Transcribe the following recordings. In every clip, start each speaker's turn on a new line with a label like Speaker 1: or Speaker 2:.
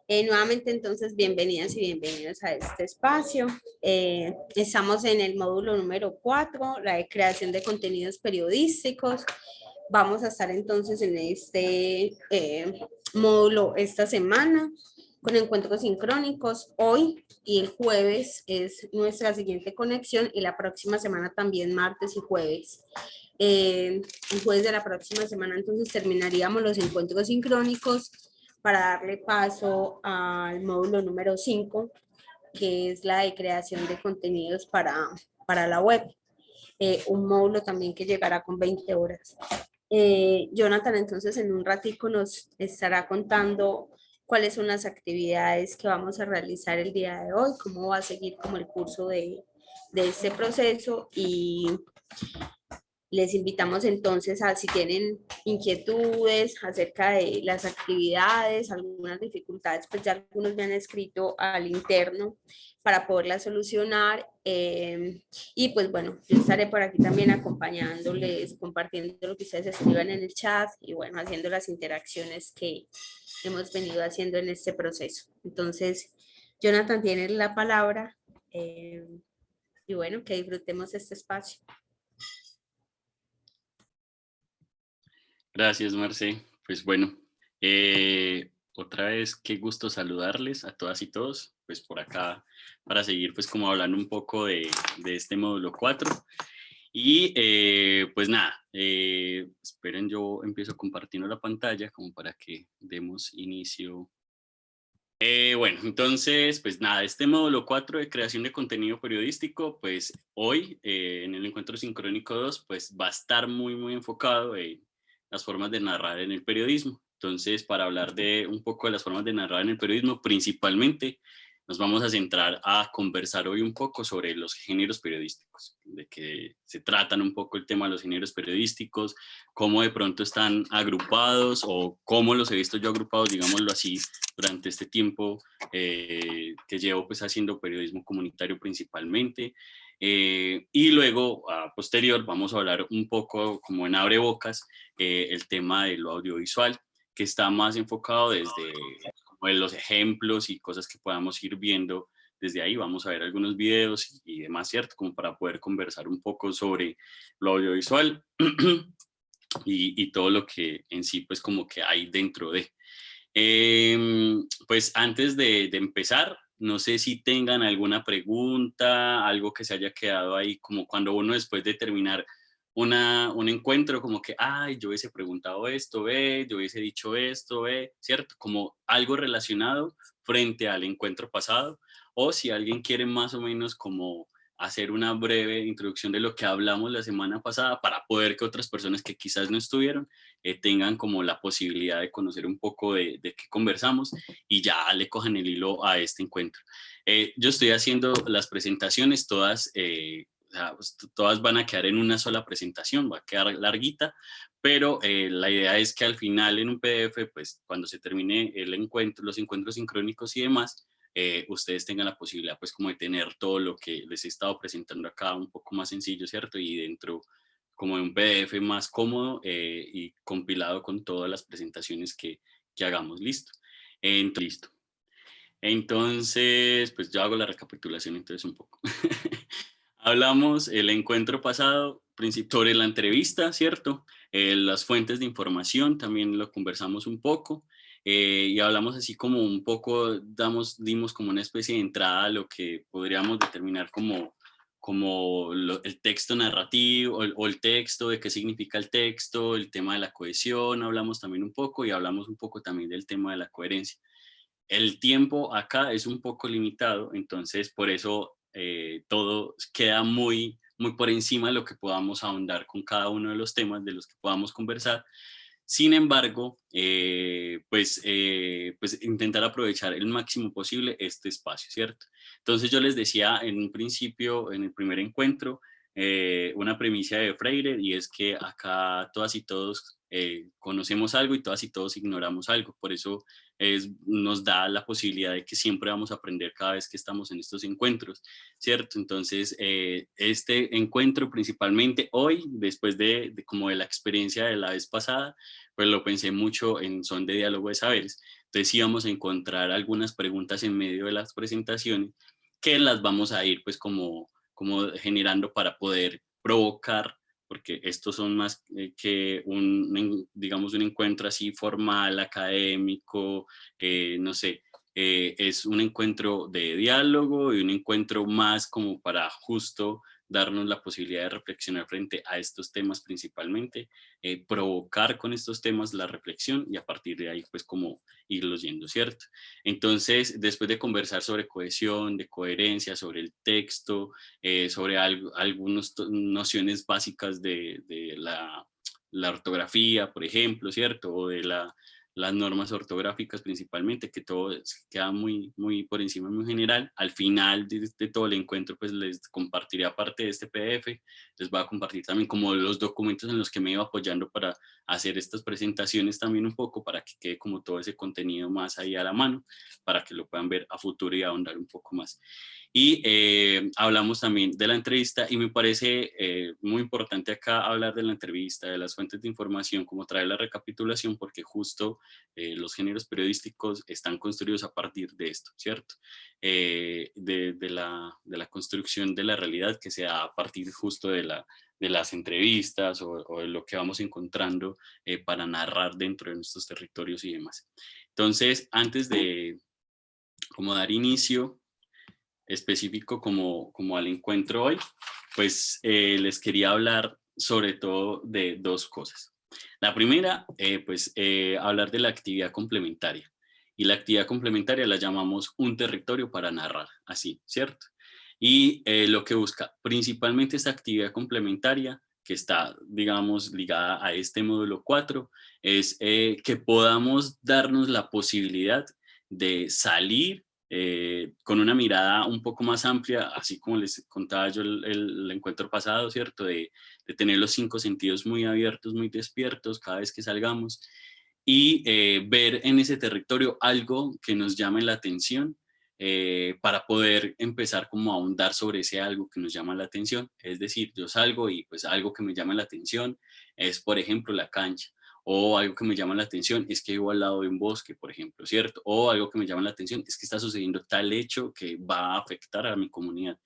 Speaker 1: Nuevamente, entonces, bienvenidas y bienvenidos a este espacio. Estamos en el módulo número 4, la de creación de contenidos periodísticos. Vamos a estar entonces en este módulo esta semana con encuentros sincrónicos. Hoy y el jueves es nuestra siguiente conexión y la próxima semana también martes y jueves. El jueves de la próxima semana entonces terminaríamos los encuentros sincrónicos para darle paso al módulo número 5, que es la de creación de contenidos para la web. Un módulo también que llegará con 20 horas. Jonathan entonces en un ratico nos estará contando cuáles son las actividades que vamos a realizar el día de hoy, cómo va a seguir como el curso de este proceso y les invitamos entonces a si tienen inquietudes acerca de las actividades, algunas dificultades, pues ya algunos me han escrito al interno para poderlas solucionar. Y pues bueno, yo estaré por aquí también acompañándoles, compartiendo lo que ustedes escriban en el chat y bueno, haciendo las interacciones que hemos venido haciendo en este proceso. Entonces, Jonathan tiene la palabra y bueno, que disfrutemos este espacio.
Speaker 2: Gracias, Marce. Pues bueno, otra vez qué gusto saludarles a todas y todos, pues por acá para seguir pues como hablando un poco de este módulo 4. Y pues nada, esperen, yo empiezo compartiendo la pantalla como para que demos inicio. Bueno, entonces, pues nada, este módulo 4 de creación de contenido periodístico, pues hoy en el encuentro sincrónico 2, pues va a estar muy enfocado en las formas de narrar en el periodismo. Entonces, para hablar de un poco de las formas de narrar en el periodismo, principalmente nos vamos a centrar a conversar hoy un poco sobre los géneros periodísticos, de que se tratan un poco el tema de los géneros periodísticos, cómo de pronto están agrupados o cómo los he visto yo agrupados, digámoslo así, durante este tiempo que llevo pues haciendo periodismo comunitario principalmente. Y luego, a posterior, vamos a hablar un poco como en abrebocas el tema de lo audiovisual, que está más enfocado desde como de los ejemplos y cosas que podamos ir viendo. Desde ahí vamos a ver algunos videos y demás, ¿cierto? Como para poder conversar un poco sobre lo audiovisual y todo lo que en sí pues como que hay dentro de. Pues antes de empezar, no sé si tengan alguna pregunta, algo que se haya quedado ahí, como cuando uno después de terminar un encuentro, como que, ay, yo hubiese preguntado esto, ve, yo hubiese dicho esto, ve, ¿cierto? Como algo relacionado frente al encuentro pasado, o si alguien quiere más o menos como hacer una breve introducción de lo que hablamos la semana pasada para poder que otras personas que quizás no estuvieron tengan como la posibilidad de conocer un poco de qué conversamos y ya le cojan el hilo a este encuentro. Yo estoy haciendo las presentaciones todas, o sea, todas van a quedar en una sola presentación, va a quedar larguita, pero la idea es que al final en un PDF, pues cuando se termine el encuentro, los encuentros sincrónicos y demás, ustedes tengan la posibilidad pues como de tener todo lo que les he estado presentando acá un poco más sencillo, ¿cierto? Y dentro como de un PDF más cómodo y compilado con todas las presentaciones que hagamos. Listo. Listo. Entonces, pues yo hago la recapitulación entonces un poco. Hablamos el encuentro pasado sobre la entrevista, ¿cierto? Las fuentes de información, también lo conversamos un poco. Y hablamos así como un poco, dimos como una especie de entrada a lo que podríamos determinar como el texto narrativo o el texto, de qué significa el texto, el tema de la cohesión, hablamos también un poco y hablamos un poco también del tema de la coherencia. El tiempo acá es un poco limitado, entonces por eso todo queda muy por encima de lo que podamos ahondar con cada uno de los temas de los que podamos conversar. Sin embargo, pues intentar aprovechar el máximo posible este espacio, ¿cierto? Entonces yo les decía en un principio, en el primer encuentro, una premisa de Freire, y es que acá todas y todos conocemos algo y todas y todos ignoramos algo. Por eso nos da la posibilidad de que siempre vamos a aprender cada vez que estamos en estos encuentros, ¿cierto? Entonces, este encuentro principalmente hoy, después como de la experiencia de la vez pasada, pues lo pensé mucho en son de diálogo de saberes. Entonces íbamos a encontrar algunas preguntas en medio de las presentaciones que las vamos a ir pues como generando para poder provocar, porque estos son más que digamos, un encuentro así formal, académico, no sé, es un encuentro de diálogo y un encuentro más como para justo darnos la posibilidad de reflexionar frente a estos temas principalmente, provocar con estos temas la reflexión y a partir de ahí pues como irlos yendo, ¿cierto? Entonces, después de conversar sobre cohesión, de coherencia, sobre el texto, sobre algunas nociones básicas de la ortografía, por ejemplo, ¿cierto? O de las normas ortográficas principalmente, que todo queda muy por encima, muy general. Al final de todo el encuentro, pues les compartiré aparte de este PDF, les voy a compartir también como los documentos en los que me iba apoyando para hacer estas presentaciones también un poco, para que quede como todo ese contenido más ahí a la mano, para que lo puedan ver a futuro y ahondar un poco más. Y hablamos también de la entrevista y me parece muy importante acá hablar de la entrevista, de las fuentes de información, como traer la recapitulación, porque justo los géneros periodísticos están construidos a partir de esto, ¿cierto? De la construcción de la realidad que se da a partir justo de las entrevistas o de lo que vamos encontrando para narrar dentro de nuestros territorios y demás. Entonces, antes de como dar inicio específico como al encuentro hoy, pues les quería hablar sobre todo de dos cosas. La primera, hablar de la actividad complementaria. Y la actividad complementaria la llamamos un territorio para narrar, así, ¿cierto? Y lo que busca principalmente esta actividad complementaria, que está, digamos, ligada a este módulo 4, es que podamos darnos la posibilidad de salir con una mirada un poco más amplia, así como les contaba yo el encuentro pasado, ¿cierto? De tener los 5 sentidos muy abiertos, muy despiertos cada vez que salgamos y ver en ese territorio algo que nos llame la atención para poder empezar como a ahondar sobre ese algo que nos llama la atención. Es decir, yo salgo y pues algo que me llama la atención es, por ejemplo, la cancha. O algo que me llama la atención es que vivo al lado de un bosque, por ejemplo, ¿cierto? O algo que me llama la atención es que está sucediendo tal hecho que va a afectar a mi comunidad.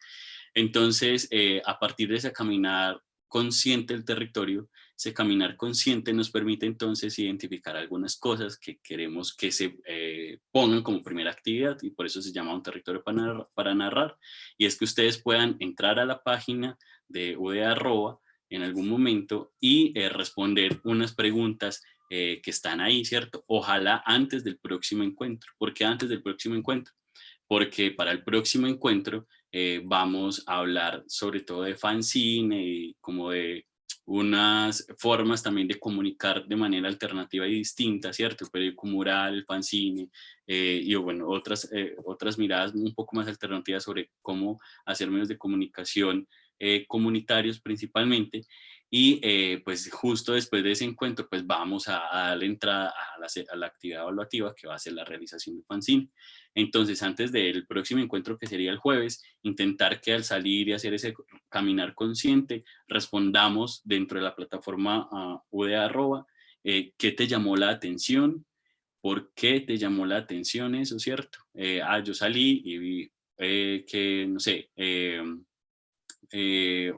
Speaker 2: Entonces, a partir de ese caminar consciente del territorio, ese caminar consciente nos permite entonces identificar algunas cosas que queremos que se pongan como primera actividad y por eso se llama un territorio para narrar. Y es que ustedes puedan entrar a la página de UDA Arroba en algún momento y responder unas preguntas que están ahí, ¿cierto? Ojalá antes del próximo encuentro. ¿Por qué antes del próximo encuentro? Porque para el próximo encuentro vamos a hablar sobre todo de fanzine y como de unas formas también de comunicar de manera alternativa y distinta, ¿cierto? El periódico mural, el fanzine y bueno, otras miradas un poco más alternativas sobre cómo hacer medios de comunicación comunitarios principalmente. Y pues justo después de ese encuentro, pues vamos a darle entrada a la actividad evaluativa que va a ser la realización del fanzine. Entonces, antes del próximo encuentro, que sería el jueves, intentar que al salir y hacer ese caminar consciente, respondamos dentro de la plataforma UDA Arroba, ¿qué te llamó la atención? ¿Por qué te llamó la atención eso, cierto? Yo salí y vi que, no sé,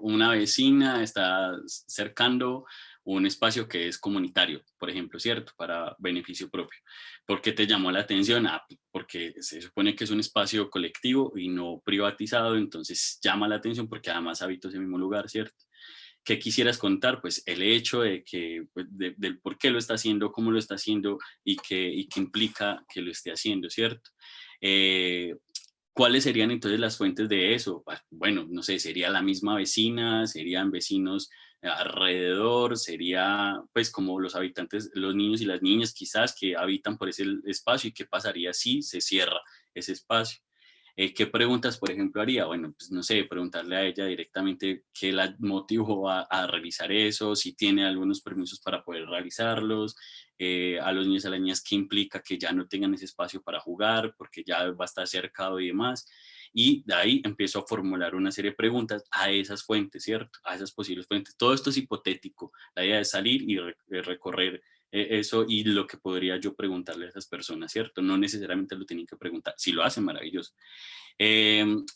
Speaker 2: una vecina está cercando un espacio que es comunitario, por ejemplo, ¿cierto? Para beneficio propio. ¿Por qué te llamó la atención? Porque se supone que es un espacio colectivo y no privatizado, entonces llama la atención porque además habito ese mismo lugar, ¿cierto? ¿Qué quisieras contar? Pues el hecho de que, pues, del por qué lo está haciendo, cómo lo está haciendo y qué implica que lo esté haciendo, ¿cierto? Eh, ¿Cuáles serían entonces las fuentes de eso? Bueno, no sé, sería la misma vecina, serían vecinos alrededor, sería pues como los habitantes, los niños y las niñas quizás que habitan por ese espacio y qué pasaría si se cierra ese espacio. ¿Qué preguntas, por ejemplo, haría? Bueno, pues no sé, preguntarle a ella directamente qué la motivó a realizar eso, si tiene algunos permisos para poder realizarlos, a los niños y a las niñas qué implica que ya no tengan ese espacio para jugar porque ya va a estar cercado y demás. Y de ahí empiezo a formular una serie de preguntas a esas fuentes, ¿cierto? A esas posibles fuentes. Todo esto es hipotético. La idea es salir y recorrer eso y lo que podría yo preguntarle a esas personas, ¿cierto? No necesariamente lo tienen que preguntar. Si lo hacen, maravilloso.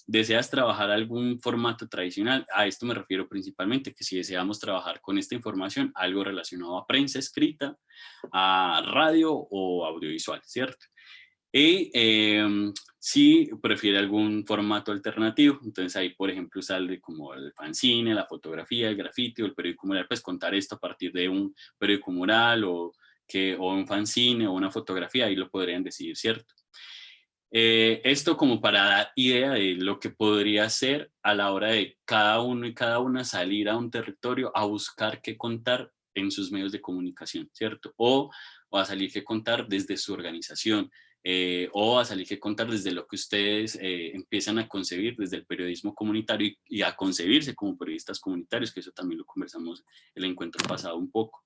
Speaker 2: ¿Deseas trabajar algún formato tradicional? A esto me refiero principalmente, que si deseamos trabajar con esta información, algo relacionado a prensa escrita, a radio o audiovisual, ¿cierto? Y si prefiere algún formato alternativo, entonces ahí, por ejemplo, sale como el fanzine, la fotografía, el grafiti o el periódico mural, pues contar esto a partir de un periódico mural o un fanzine o una fotografía, ahí lo podrían decidir, ¿cierto? Esto como para dar idea de lo que podría ser a la hora de cada uno y cada una salir a un territorio a buscar qué contar en sus medios de comunicación, ¿cierto? O a salir qué contar desde su organización, o a salir qué contar desde lo que ustedes empiezan a concebir desde el periodismo comunitario y a concebirse como periodistas comunitarios, que eso también lo conversamos el encuentro pasado un poco.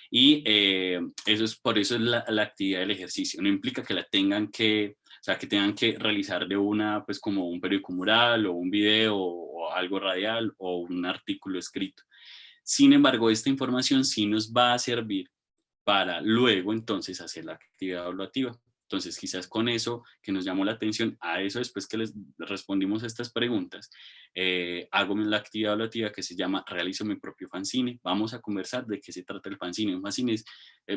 Speaker 2: Y eso es, por eso es la actividad del ejercicio. No implica que la tengan que, o sea, que tengan que realizar de una, pues como un periódico mural o un video o algo radial o un artículo escrito. Sin embargo, esta información sí nos va a servir para luego entonces hacer la actividad evaluativa. Entonces, quizás con eso que nos llamó la atención, a eso después que les respondimos a estas preguntas, hago la actividad evaluativa que se llama Realizo mi propio fanzine. Vamos a conversar de qué se trata el fanzine. Un fanzine es,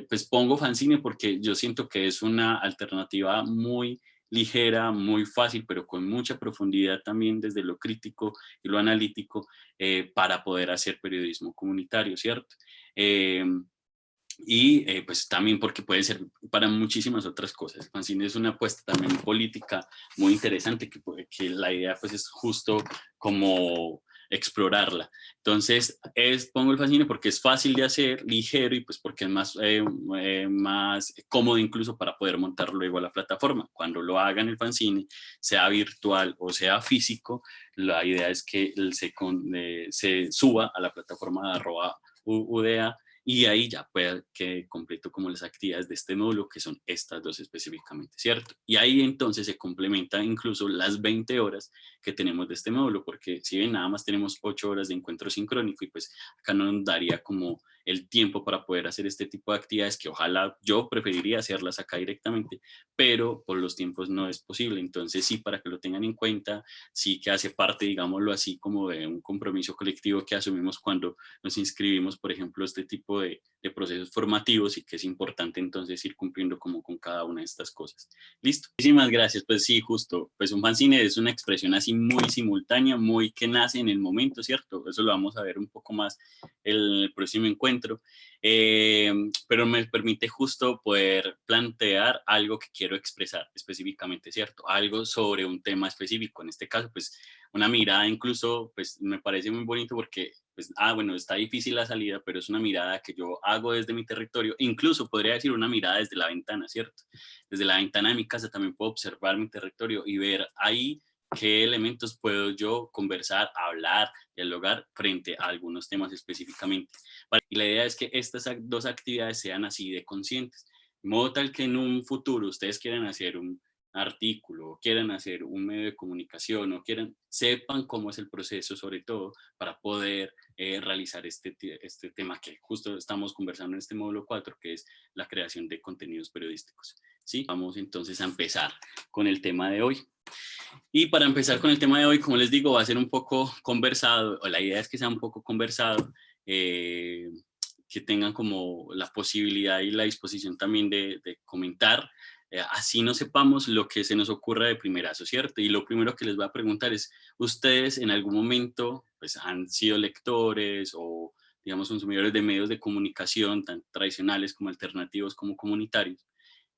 Speaker 2: pues pongo fanzine porque yo siento que es una alternativa muy ligera, muy fácil, pero con mucha profundidad también desde lo crítico y lo analítico para poder hacer periodismo comunitario, ¿cierto? Y pues también porque puede ser para muchísimas otras cosas. El fanzine es una apuesta también política muy interesante que la idea pues es justo como explorarla. Entonces pongo el fanzine porque es fácil de hacer, ligero y pues porque es más cómodo incluso para poder montar luego a la plataforma. Cuando lo hagan el fanzine, sea virtual o sea físico, la idea es que se suba a la plataforma de @UDA y ahí ya puede que completo como las actividades de este módulo, que son estas dos específicamente, ¿cierto? Y ahí entonces se complementan incluso las 20 horas que tenemos de este módulo, porque si bien nada más tenemos 8 horas de encuentro sincrónico y pues acá no nos daría como el tiempo para poder hacer este tipo de actividades que ojalá yo preferiría hacerlas acá directamente, pero por los tiempos no es posible. Entonces sí, para que lo tengan en cuenta, sí que hace parte, digámoslo así, como de un compromiso colectivo que asumimos cuando nos inscribimos, por ejemplo, este tipo de procesos formativos y que es importante entonces ir cumpliendo como con cada una de estas cosas. Listo. Muchísimas gracias. Pues sí, justo, pues un fanzine es una expresión así muy simultánea, muy que nace en el momento, ¿cierto? Eso lo vamos a ver un poco más en el próximo encuentro. Pero me permite justo poder plantear algo que quiero expresar específicamente, ¿cierto? Algo sobre un tema específico. En este caso, pues una mirada incluso, pues me parece muy bonito porque, pues, bueno, está difícil la salida, pero es una mirada que yo hago desde mi territorio, incluso podría decir una mirada desde la ventana, ¿cierto? Desde la ventana de mi casa también puedo observar mi territorio y ver ahí qué elementos puedo yo conversar, hablar, dialogar frente a algunos temas específicamente. Y la idea es que estas dos actividades sean así de conscientes, de modo tal que en un futuro ustedes quieran hacer un artículo, o quieran hacer un medio de comunicación, o quieran, sepan cómo es el proceso, sobre todo, para poder realizar este tema que justo estamos conversando en este módulo 4, que es la creación de contenidos periodísticos. ¿Sí? Vamos entonces a empezar con el tema de hoy. Y para empezar con el tema de hoy, como les digo, va a ser un poco conversado, o la idea es que sea un poco conversado, que tengan como la posibilidad y la disposición también de comentar, así no sepamos lo que se nos ocurra de primerazo, ¿cierto? Y lo primero que les voy a preguntar es, ¿ustedes en algún momento pues, han sido lectores o, digamos, consumidores de medios de comunicación, tan tradicionales como alternativos como comunitarios?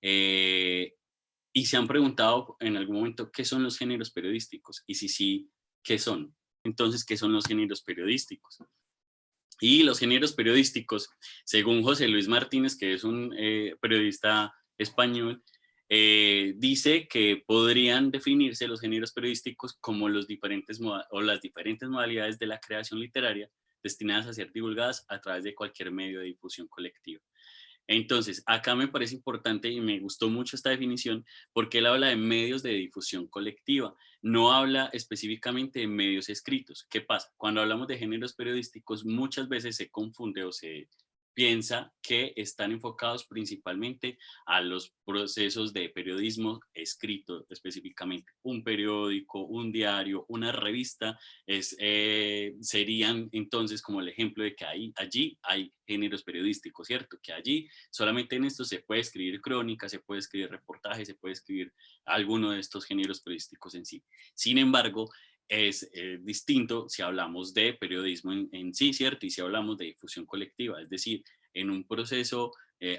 Speaker 2: Y se han preguntado en algún momento qué son los géneros periodísticos y si sí, ¿qué son? Entonces, ¿qué son los géneros periodísticos? Y los géneros periodísticos, según José Luis Martínez, que es un periodista español, dice que podrían definirse los géneros periodísticos como las diferentes modalidades de la creación literaria destinadas a ser divulgadas a través de cualquier medio de difusión colectiva. Entonces, acá me parece importante y me gustó mucho esta definición porque él habla de medios de difusión colectiva, no habla específicamente de medios escritos. ¿Qué pasa? Cuando hablamos de géneros periodísticos, muchas veces se confunde o se piensa que están enfocados principalmente a los procesos de periodismo escrito específicamente. Un periódico, un diario, una revista serían entonces como el ejemplo de que allí hay géneros periodísticos, ¿cierto? Que allí solamente en esto se puede escribir crónica, se puede escribir reportaje, se puede escribir alguno de estos géneros periodísticos en sí. Sin embargo, es distinto si hablamos de periodismo en sí, ¿cierto? Y si hablamos de difusión colectiva, es decir, en un proceso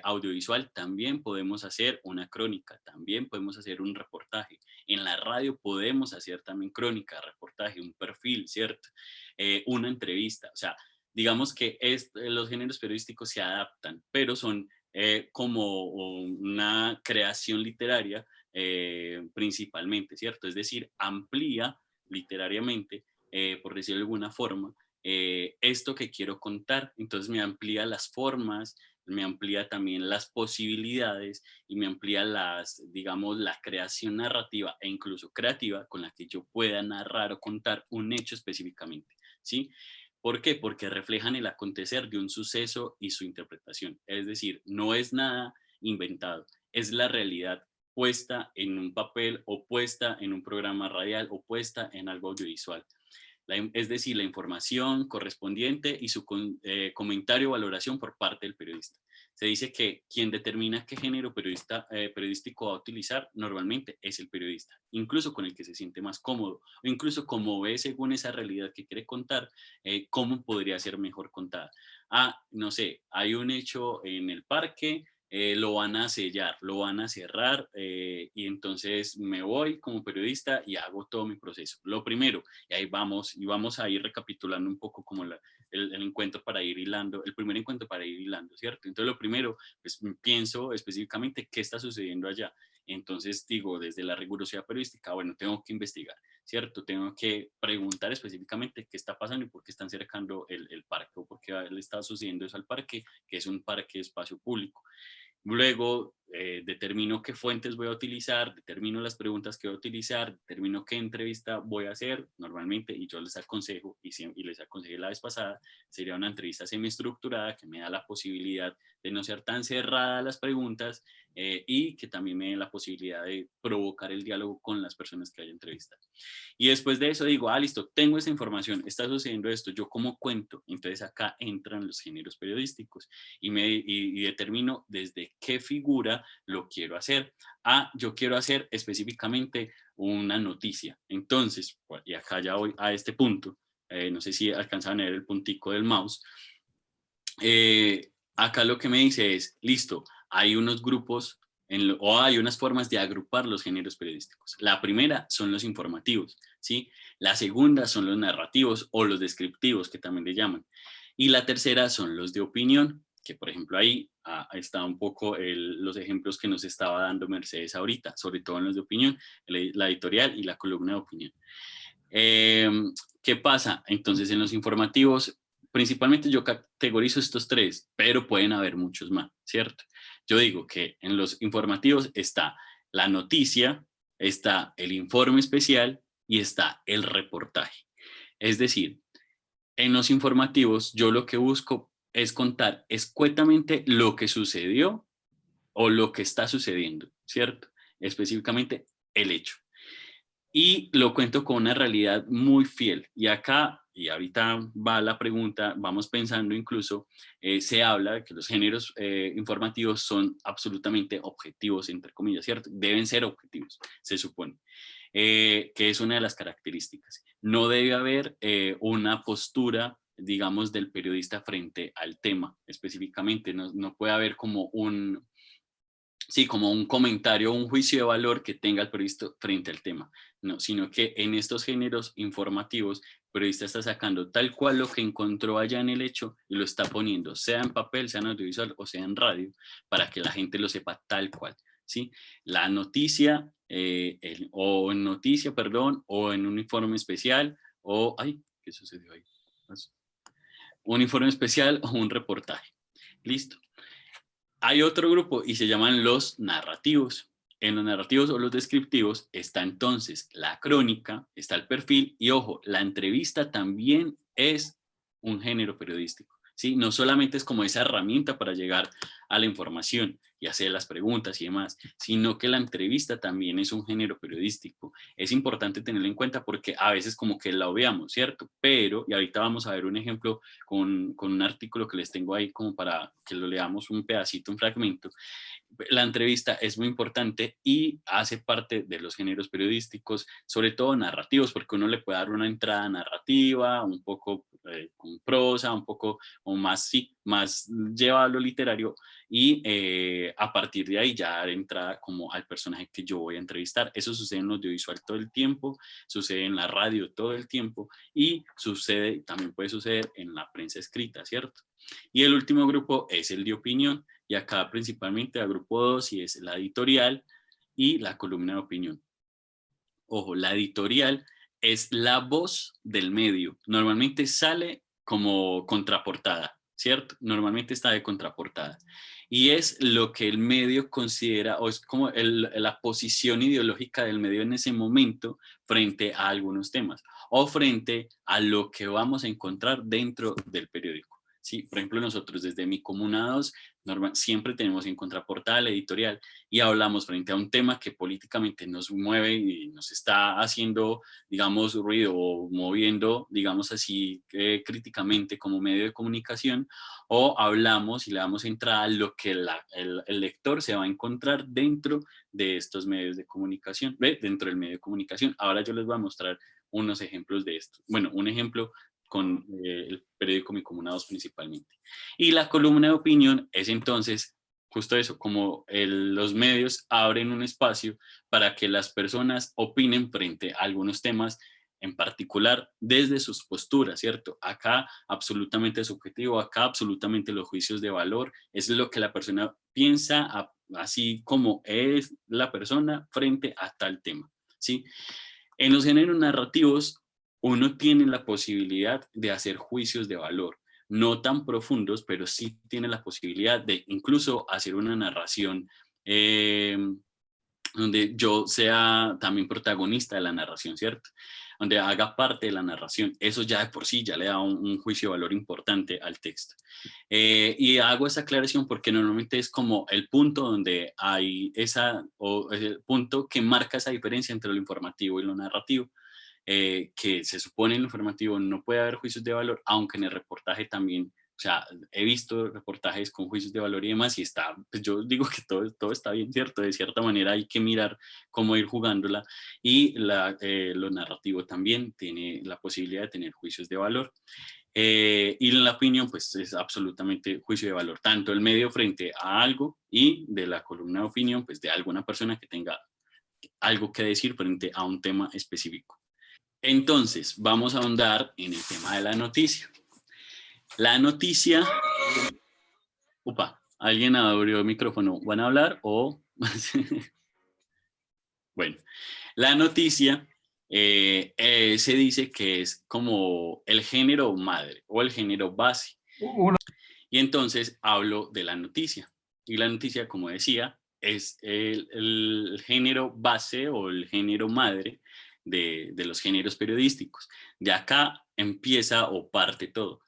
Speaker 2: audiovisual también podemos hacer una crónica, también podemos hacer un reportaje. En la radio podemos hacer también crónica, reportaje, un perfil, ¿cierto? Una entrevista, o sea, digamos que los géneros periodísticos se adaptan, pero son como una creación literaria principalmente, ¿cierto? Es decir, amplía literariamente, por decirlo de alguna forma, esto que quiero contar. Entonces me amplía las formas, me amplía también las posibilidades y me amplía digamos, la creación narrativa e incluso creativa con la que yo pueda narrar o contar un hecho específicamente, ¿sí? ¿Por qué? Porque reflejan el acontecer de un suceso y su interpretación. Es decir, no es nada inventado, es la realidad puesta en un papel o puesta en un programa radial o puesta en algo audiovisual. Es decir, la información correspondiente y su comentario o valoración por parte del periodista. Se dice que quien determina qué género periodístico va a utilizar normalmente es el periodista, incluso con el que se siente más cómodo, o incluso como ve según esa realidad que quiere contar, cómo podría ser mejor contada. No sé, hay un hecho en el parque, lo van a sellar, lo van a cerrar y entonces me voy como periodista y hago todo mi proceso. Lo primero, y ahí vamos, y vamos a ir recapitulando un poco como el encuentro para ir hilando, el primer encuentro para ir hilando, ¿cierto? Entonces lo primero, pues pienso específicamente qué está sucediendo allá. Entonces digo, desde la rigurosidad periodística, bueno, tengo que investigar, ¿cierto? Tengo que preguntar específicamente qué está pasando y por qué están cercando el parque o por qué le está sucediendo eso al parque, que es un parque de espacio público. Luego determino qué fuentes voy a utilizar, determino las preguntas que voy a utilizar, determino qué entrevista voy a hacer normalmente y yo les aconsejo, y les aconsejé la vez pasada, sería una entrevista semiestructurada que me da la posibilidad de no ser tan cerrada las preguntas y que también me dé la posibilidad de provocar el diálogo con las personas que haya entrevistado. Y después de eso digo, listo, tengo esta información, está sucediendo esto, ¿yo cómo cuento? Entonces acá entran los géneros periodísticos y determino desde qué figura lo quiero hacer. Yo quiero hacer específicamente una noticia. Entonces, y acá ya voy a este punto, no sé si alcanzan a ver el puntico del mouse. Acá lo que me dice es, listo, hay unos grupos o hay unas formas de agrupar los géneros periodísticos. La primera son los informativos, ¿sí? La segunda son los narrativos o los descriptivos, que también le llaman. Y la tercera son los de opinión, que por ejemplo ahí está un poco los ejemplos que nos estaba dando Mercedes ahorita, sobre todo en los de opinión, la editorial y la columna de opinión. ¿Qué pasa? Entonces en los informativos, principalmente yo categorizo estos tres, pero pueden haber muchos más, ¿cierto? Yo digo que en los informativos está la noticia, está el informe especial y está el reportaje. Es decir, en los informativos yo lo que busco es contar escuetamente lo que sucedió o lo que está sucediendo, ¿cierto? Específicamente el hecho. Y lo cuento con una realidad muy fiel. Y acá, y ahorita va la pregunta, vamos pensando incluso, se habla de que los géneros informativos son absolutamente objetivos, entre comillas, ¿cierto? Deben ser objetivos, se supone, que es una de las características. No debe haber una postura, digamos, del periodista frente al tema específicamente. No puede haber como como un comentario o un juicio de valor que tenga el periodista frente al tema, no, sino que en estos géneros informativos, el periodista está sacando tal cual lo que encontró allá en el hecho y lo está poniendo, sea en papel, sea en audiovisual o sea en radio, para que la gente lo sepa tal cual, ¿sí? La noticia, o en noticia, perdón, o en un informe especial, o, ay, ¿qué sucedió ahí? Un informe especial o un reportaje. Listo. Hay otro grupo y se llaman los narrativos. En los narrativos o los descriptivos está entonces la crónica, está el perfil y ojo, la entrevista también es un género periodístico. ¿Sí? No solamente es como esa herramienta para llegar a la información y hacer las preguntas y demás, sino que la entrevista también es un género periodístico. Es importante tenerlo en cuenta porque a veces como que la obviamos, ¿cierto? Pero, y ahorita vamos a ver un ejemplo con un artículo que les tengo ahí como para que lo leamos un pedacito, un fragmento. La entrevista es muy importante y hace parte de los géneros periodísticos, sobre todo narrativos, porque uno le puede dar una entrada narrativa, un poco con prosa, un poco o más, sí, más lleva a lo literario y a partir de ahí ya dar entrada como al personaje que yo voy a entrevistar. Eso sucede en lo audiovisual todo el tiempo, sucede en la radio todo el tiempo y sucede, también puede suceder en la prensa escrita, ¿cierto? Y el último grupo es el de opinión y acá principalmente el grupo 2 y es la editorial y la columna de opinión. Ojo, la editorial es la voz del medio. Normalmente sale como contraportada, ¿cierto? Normalmente está de contraportada. Y es lo que el medio considera, o es como la posición ideológica del medio en ese momento frente a algunos temas, o frente a lo que vamos a encontrar dentro del periódico. Sí, por ejemplo, nosotros desde Mi Comuna 2 siempre tenemos en contraportada la editorial y hablamos frente a un tema que políticamente nos mueve y nos está haciendo, digamos, ruido o moviendo, digamos así, críticamente como medio de comunicación, o hablamos y le damos entrada a lo que el lector se va a encontrar dentro de estos medios de comunicación, dentro del medio de comunicación. Ahora yo les voy a mostrar unos ejemplos de esto. Bueno, un ejemplo con el periódico Mi Comuna 2 principalmente. Y la columna de opinión es entonces justo eso, como los medios abren un espacio para que las personas opinen frente a algunos temas en particular desde sus posturas, ¿cierto? Acá absolutamente subjetivo, acá absolutamente los juicios de valor, es lo que la persona piensa, así como es la persona frente a tal tema, ¿sí? En los géneros narrativos, uno tiene la posibilidad de hacer juicios de valor, no tan profundos, pero sí tiene la posibilidad de incluso hacer una narración donde yo sea también protagonista de la narración, ¿cierto? Donde haga parte de la narración. Eso ya de por sí ya le da un juicio de valor importante al texto. Y hago esa aclaración porque normalmente es como el punto donde hay o el punto que marca esa diferencia entre lo informativo y lo narrativo. Que se supone en lo informativo no puede haber juicios de valor, aunque en el reportaje también, o sea, he visto reportajes con juicios de valor y demás, y está, pues yo digo que todo está bien, ¿cierto? De cierta manera hay que mirar cómo ir jugándola, y lo narrativo también tiene la posibilidad de tener juicios de valor. Y en la opinión, pues es absolutamente juicio de valor, tanto el medio frente a algo y de la columna de opinión, pues de alguna persona que tenga algo que decir frente a un tema específico. Entonces, vamos a ahondar en el tema de la noticia. La noticia... Opa, ¿alguien abrió el micrófono? ¿Van a hablar o...? Bueno, la noticia se dice que es como el género madre o el género base. Y entonces hablo de la noticia. Y la noticia, como decía, es el género base o el género madre de los géneros periodísticos. De acá empieza o parte todo.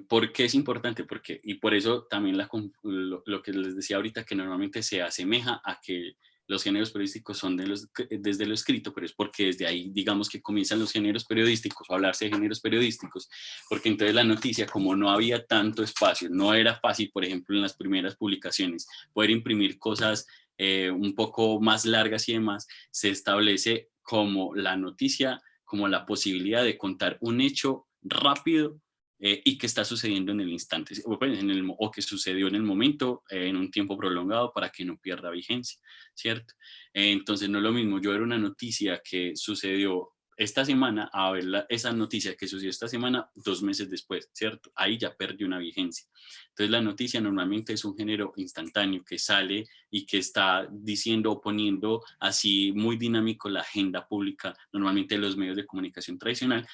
Speaker 2: ¿Por qué es importante? Porque, y por eso también lo que les decía ahorita, que normalmente se asemeja a que los géneros periodísticos son desde lo escrito, pero es porque desde ahí, digamos que comienzan los géneros periodísticos o hablarse de géneros periodísticos, porque entonces la noticia, como no había tanto espacio, no era fácil, por ejemplo, en las primeras publicaciones, poder imprimir cosas un poco más largas y demás, se establece como la noticia, como la posibilidad de contar un hecho rápido y que está sucediendo en el instante, o que sucedió en el momento, en un tiempo prolongado para que no pierda vigencia, ¿cierto? Entonces no es lo mismo yo ver una noticia que sucedió esta semana a ver esa noticia que sucedió esta semana 2 meses después, ¿cierto? Ahí ya perdió una vigencia. Entonces la noticia normalmente es un género instantáneo que sale y que está diciendo o poniendo así muy dinámico la agenda pública, normalmente de los medios de comunicación tradicional.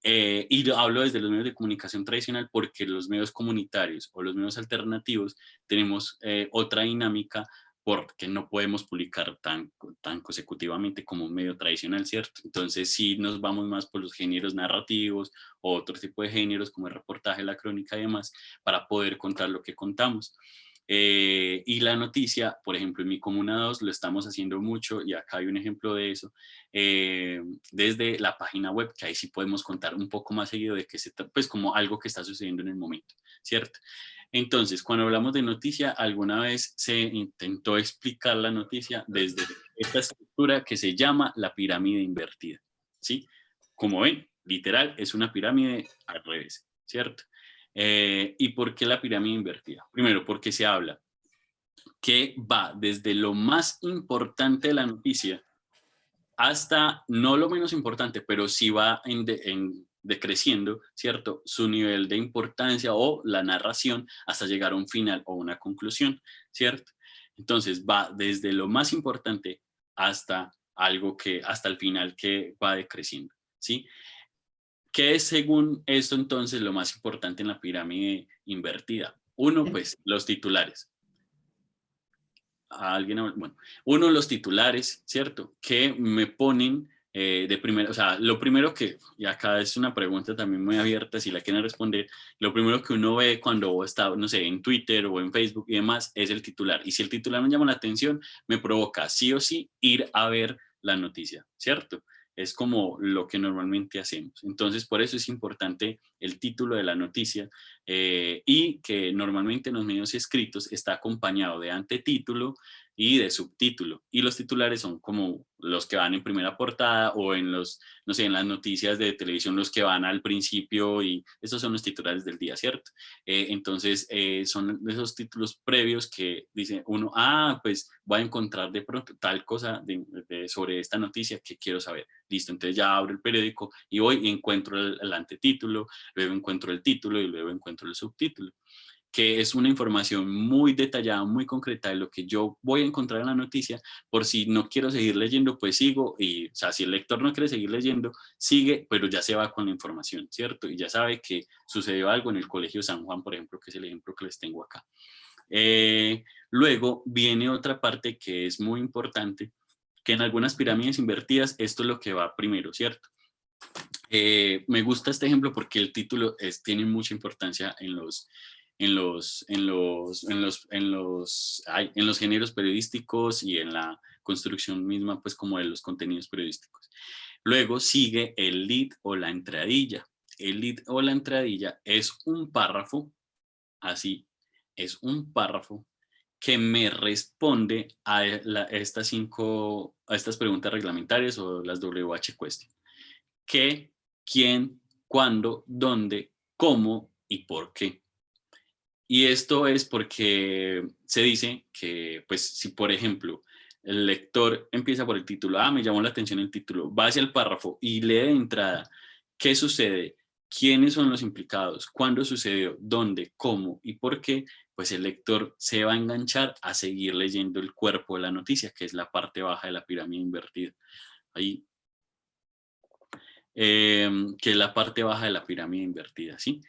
Speaker 2: Y hablo desde los medios de comunicación tradicional porque los medios comunitarios o los medios alternativos tenemos otra dinámica porque no podemos publicar tan consecutivamente como un medio tradicional, ¿cierto? Entonces sí nos vamos más por los géneros narrativos o otro tipo de géneros como el reportaje, la crónica y demás para poder contar lo que contamos. Y la noticia, por ejemplo, en mi Comuna 2 lo estamos haciendo mucho y acá hay un ejemplo de eso, desde la página web, que ahí sí podemos contar un poco más seguido de que se trata, pues como algo que está sucediendo en el momento, ¿cierto? Entonces, cuando hablamos de noticia, alguna vez se intentó explicar la noticia desde esta estructura que se llama la pirámide invertida, ¿sí? Como ven, literal, es una pirámide al revés, ¿cierto? ¿Y por qué la pirámide invertida? Primero, porque se habla que va desde lo más importante de la noticia hasta, no lo menos importante, pero sí va en decreciendo, ¿cierto? Su nivel de importancia o la narración hasta llegar a un final o una conclusión, ¿cierto? Entonces va desde lo más importante hasta algo que, hasta el final que va decreciendo, ¿sí? ¿Qué es según esto entonces lo más importante en la pirámide invertida? Uno, pues los titulares. A alguien, bueno, uno, los titulares, ¿cierto? Que me ponen de primero, o sea, lo primero que, y acá es una pregunta también muy abierta, si la quieren responder, lo primero que uno ve cuando está, no sé, en Twitter o en Facebook y demás, es el titular. Y si el titular me llama la atención, me provoca sí o sí ir a ver la noticia, ¿cierto? Es como lo que normalmente hacemos. Entonces, por eso es importante el título de la noticia y que normalmente en los medios escritos está acompañado de antetítulo y de subtítulo. Y los titulares son como los que van en primera portada o en los, no sé, en las noticias de televisión, los que van al principio y esos son los titulares del día, ¿cierto? Entonces, son esos títulos previos que dice uno, pues voy a encontrar de pronto tal cosa sobre esta noticia que quiero saber. Listo, entonces ya abro el periódico y voy y encuentro el antetítulo, luego encuentro el título y luego encuentro el subtítulo, que es una información muy detallada, muy concreta de lo que yo voy a encontrar en la noticia. Por si no quiero seguir leyendo, pues sigo, y o sea, si el lector no quiere seguir leyendo, sigue, pero ya se va con la información, ¿cierto? Y ya sabe que sucedió algo en el Colegio San Juan, por ejemplo, que es el ejemplo que les tengo acá. Luego viene otra parte que es muy importante, que en algunas pirámides invertidas esto es lo que va primero, ¿cierto? Me gusta este ejemplo porque el título tiene mucha importancia en los géneros periodísticos y en la construcción misma, pues como de los contenidos periodísticos. Luego sigue el lead o la entradilla. El lead o la entradilla es un párrafo, así, es un párrafo que me responde a estas preguntas reglamentarias o las WH question. ¿Qué, quién, cuándo, dónde, cómo y por qué? Y esto es porque se dice que, pues, si por ejemplo el lector empieza por el título, me llamó la atención el título, va hacia el párrafo y lee de entrada qué sucede, quiénes son los implicados, cuándo sucedió, dónde, cómo y por qué, pues el lector se va a enganchar a seguir leyendo el cuerpo de la noticia, que es la parte baja de la pirámide invertida. Ahí, que es la parte baja de la pirámide invertida, ¿sí?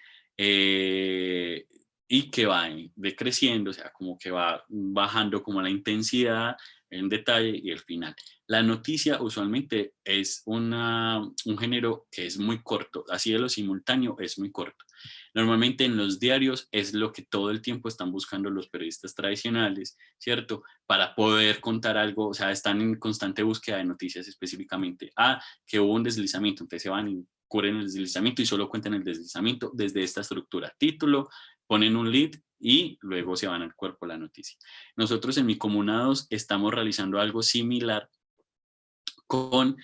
Speaker 2: Y que va decreciendo, o sea, como que va bajando como la intensidad, en detalle y el final. La noticia usualmente es un género que es muy corto, así de lo simultáneo es muy corto. Normalmente en los diarios es lo que todo el tiempo están buscando los periodistas tradicionales, ¿cierto? Para poder contar algo, o sea, están en constante búsqueda de noticias específicamente. Que hubo un deslizamiento, entonces se van y cubren el deslizamiento y solo cuentan el deslizamiento desde esta estructura. Título, ponen un lead y luego se van al cuerpo de la noticia. Nosotros en mi Comuna 2 estamos realizando algo similar con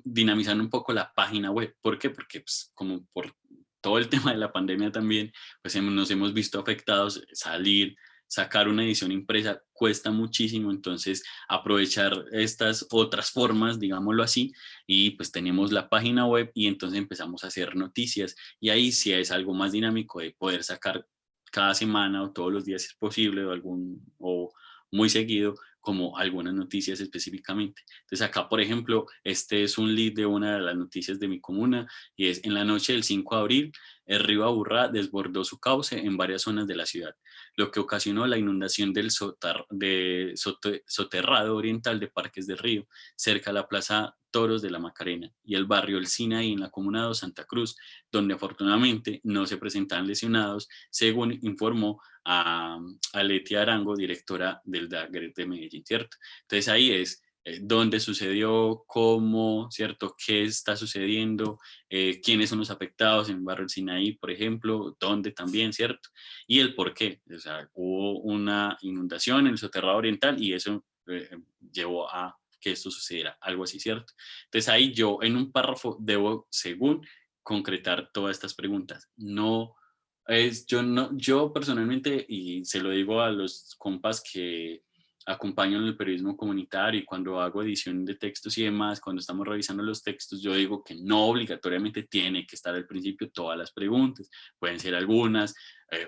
Speaker 2: dinamizando un poco la página web. ¿Por qué? Porque pues, como por todo el tema de la pandemia también, pues nos hemos visto afectados, salir sacar una edición impresa cuesta muchísimo, entonces aprovechar estas otras formas, digámoslo así, y pues tenemos la página web y entonces empezamos a hacer noticias y ahí sí es algo más dinámico de poder sacar cada semana o todos los días si es posible o muy seguido como algunas noticias específicamente. Entonces acá, por ejemplo, este es un lead de una de las noticias de mi comuna y es: en la noche del 5 de abril, el río Aburrá desbordó su cauce en varias zonas de la ciudad, lo que ocasionó la inundación del soterrado oriental de Parques del Río, cerca a la Plaza Toros de la Macarena, y el barrio El Sinaí en la comuna de Santa Cruz, donde afortunadamente no se presentaban lesionados, según informó a Leti Arango, directora del DAGRET de Medellín, ¿cierto? Entonces ahí es dónde sucedió, cómo, ¿cierto? ¿Qué está sucediendo? Quiénes son los afectados en el barrio El Sinaí, por ejemplo, dónde también, ¿cierto? Y el por qué. O sea, hubo una inundación en el soterrado oriental y eso llevó a que esto sucediera, algo así, ¿cierto? Entonces ahí yo en un párrafo debo, según, concretar todas estas preguntas. No es, yo no, yo personalmente, y se lo digo a los compas que acompaño en el periodismo comunitario y cuando hago edición de textos y demás, cuando estamos revisando los textos, yo digo que no obligatoriamente tiene que estar al principio todas las preguntas, pueden ser algunas,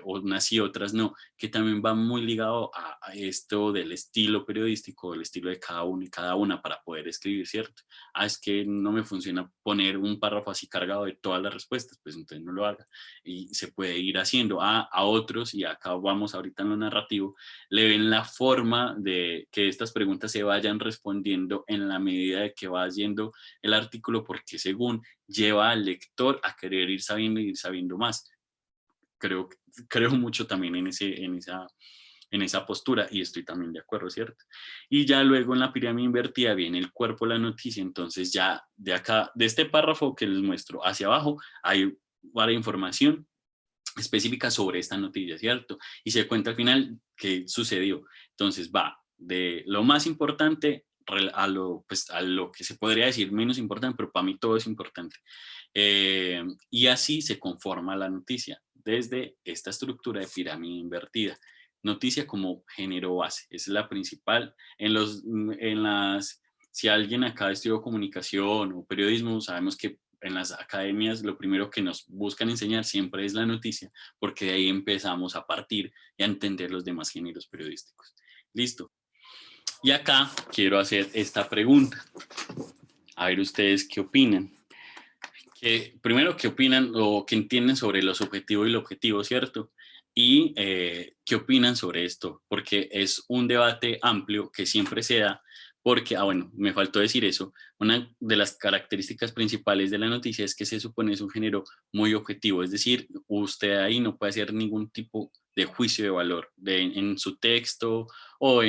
Speaker 2: unas y otras no, que también va muy ligado a esto del estilo periodístico, el estilo de cada uno y cada una para poder escribir, ¿cierto? Es que no me funciona poner un párrafo así cargado de todas las respuestas, pues entonces no lo haga. Y se puede ir haciendo a otros, y acá vamos ahorita en lo narrativo, le ven la forma de que estas preguntas se vayan respondiendo en la medida de que va yendo el artículo, porque según lleva al lector a querer ir sabiendo más. Creo, creo mucho también en esa postura y estoy también de acuerdo, ¿cierto? Y ya luego en la pirámide invertida viene el cuerpo de la noticia, entonces ya de acá, de este párrafo que les muestro hacia abajo, hay varias información específica sobre esta noticia, ¿cierto? Y se cuenta al final qué sucedió. Entonces va de lo más importante pues, a lo que se podría decir menos importante, pero para mí todo es importante. Y así se conforma la noticia desde esta estructura de pirámide invertida. Noticia como género base, es la principal. Si alguien acá estudió comunicación o periodismo, sabemos que en las academias lo primero que nos buscan enseñar siempre es la noticia, porque de ahí empezamos a partir y a entender los demás géneros periodísticos. Listo. Y acá quiero hacer esta pregunta. A ver ustedes qué opinan. Primero, ¿qué opinan o qué entienden sobre los objetivos y el objetivo, cierto? Y qué opinan sobre esto, porque es un debate amplio que siempre se da, porque, bueno, me faltó decir eso, una de las características principales de la noticia es que se supone es un género muy objetivo, es decir, usted ahí no puede hacer ningún tipo de juicio de valor en su texto o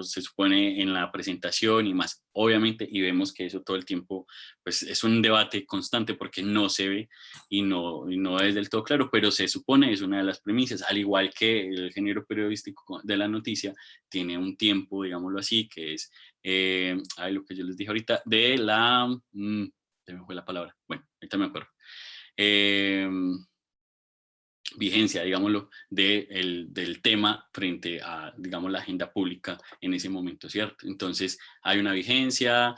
Speaker 2: se supone en la presentación y más, obviamente, y vemos que eso todo el tiempo pues es un debate constante porque no se ve y no es del todo claro, pero se supone es una de las premisas, al igual que el género periodístico de la noticia tiene un tiempo, digámoslo así, que es lo que yo les dije ahorita, se me fue la palabra, bueno, ahorita me acuerdo. Vigencia, digámoslo, del tema frente a, digamos, la agenda pública en ese momento, ¿cierto? Entonces, hay una vigencia,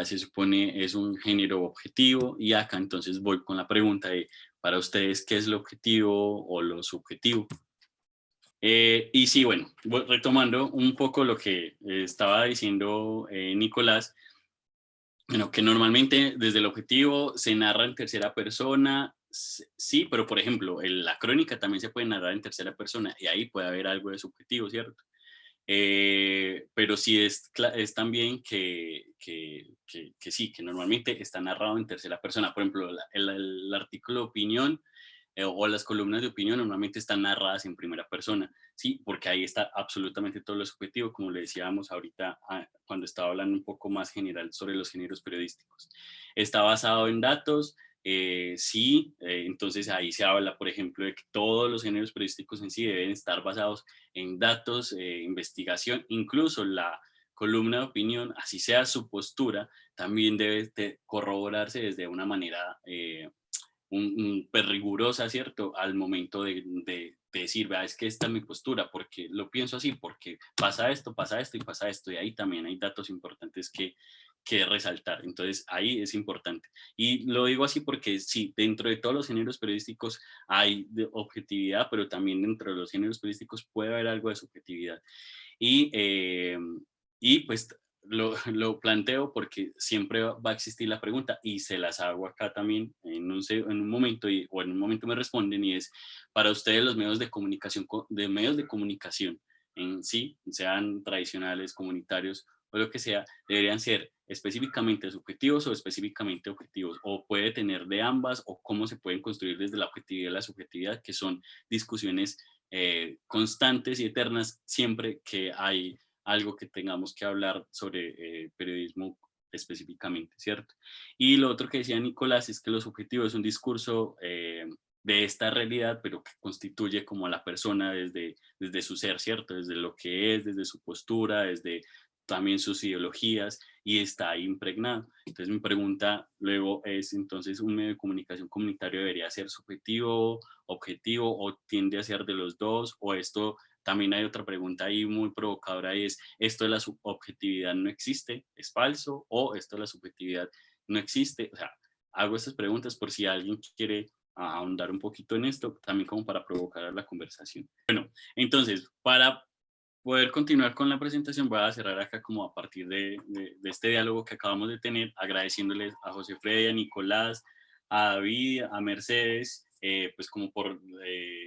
Speaker 2: se supone es un género objetivo, y acá entonces voy con la pregunta de, para ustedes, ¿qué es lo objetivo o lo subjetivo? Y sí, bueno, retomando un poco lo que estaba diciendo Nicolás, bueno, que normalmente desde el objetivo se narra en tercera persona, sí, pero por ejemplo, la crónica también se puede narrar en tercera persona y ahí puede haber algo de subjetivo, ¿cierto? Pero sí es también que sí, que normalmente está narrado en tercera persona. Por ejemplo, el artículo de opinión o las columnas de opinión normalmente están narradas en primera persona, ¿sí? Porque ahí está absolutamente todo lo subjetivo, como le decíamos ahorita cuando estaba hablando un poco más general sobre los géneros periodísticos. Está basado en datos, sí, entonces ahí se habla, por ejemplo, de que todos los géneros periodísticos en sí deben estar basados en datos, investigación, incluso la columna de opinión, así sea su postura, también debe corroborarse desde una manera pues, rigurosa, ¿cierto? Al momento de decir, vea, es que esta es mi postura, porque lo pienso así, porque pasa esto y pasa esto, y ahí también hay datos importantes que resaltar. Entonces, ahí es importante. Y lo digo así porque sí, dentro de todos los géneros periodísticos hay objetividad, pero también dentro de los géneros periodísticos puede haber algo de subjetividad. Y, y pues lo planteo porque siempre va a existir la pregunta y se las hago acá también en un momento o en un momento me responden y es, para ustedes los medios de comunicación, en sí, sean tradicionales, comunitarios o lo que sea, deberían ser específicamente subjetivos o específicamente objetivos, o puede tener de ambas, o cómo se pueden construir desde la objetividad y la subjetividad, que son discusiones constantes y eternas siempre que hay algo que tengamos que hablar sobre periodismo específicamente, ¿cierto? Y lo otro que decía Nicolás es que los objetivos es un discurso de esta realidad, pero que constituye como a la persona desde su ser, ¿cierto? Desde lo que es, desde su postura, desde también sus ideologías y está ahí impregnado. Entonces mi pregunta luego es, entonces, ¿un medio de comunicación comunitario debería ser subjetivo, objetivo o tiende a ser de los dos? O esto, también hay otra pregunta ahí muy provocadora y es, ¿esto de la subjetividad no existe? ¿Es falso? ¿O esto de la subjetividad no existe? O sea, hago estas preguntas por si alguien quiere ahondar un poquito en esto, también como para provocar la conversación. Bueno, entonces, para poder continuar con la presentación, voy a cerrar acá como a partir de este diálogo que acabamos de tener, agradeciéndoles a José Freddy, a Nicolás, a David, a Mercedes, pues como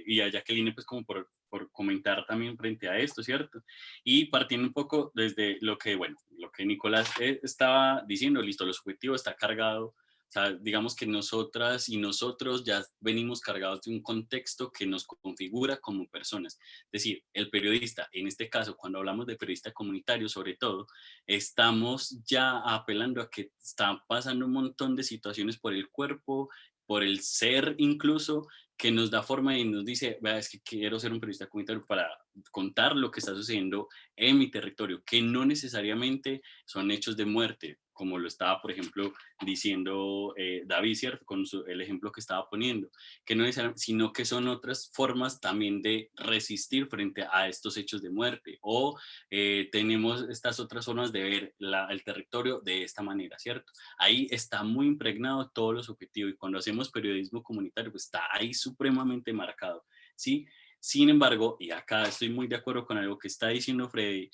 Speaker 2: y a Jacqueline, pues como por comentar también frente a esto, ¿cierto? Y partiendo un poco desde lo que, bueno, lo que Nicolás estaba diciendo, listo, lo subjetivo está cargado. O sea, digamos que nosotras y nosotros ya venimos cargados de un contexto que nos configura como personas. Es decir, el periodista, en este caso, cuando hablamos de periodista comunitario, sobre todo, estamos ya apelando a que están pasando un montón de situaciones por el cuerpo, por el ser incluso, que nos da forma y nos dice, vea, es que quiero ser un periodista comunitario para contar lo que está sucediendo en mi territorio, que no necesariamente son hechos de muerte, como lo estaba, por ejemplo, diciendo David, ¿cierto? Con el ejemplo que estaba poniendo, que no necesariamente, sino que son otras formas también de resistir frente a estos hechos de muerte, o tenemos estas otras formas de ver el territorio de esta manera, ¿cierto? Ahí está muy impregnado todos los objetivos y cuando hacemos periodismo comunitario, pues está ahí supremamente marcado, ¿sí? Sin embargo, y acá estoy muy de acuerdo con algo que está diciendo Freddy,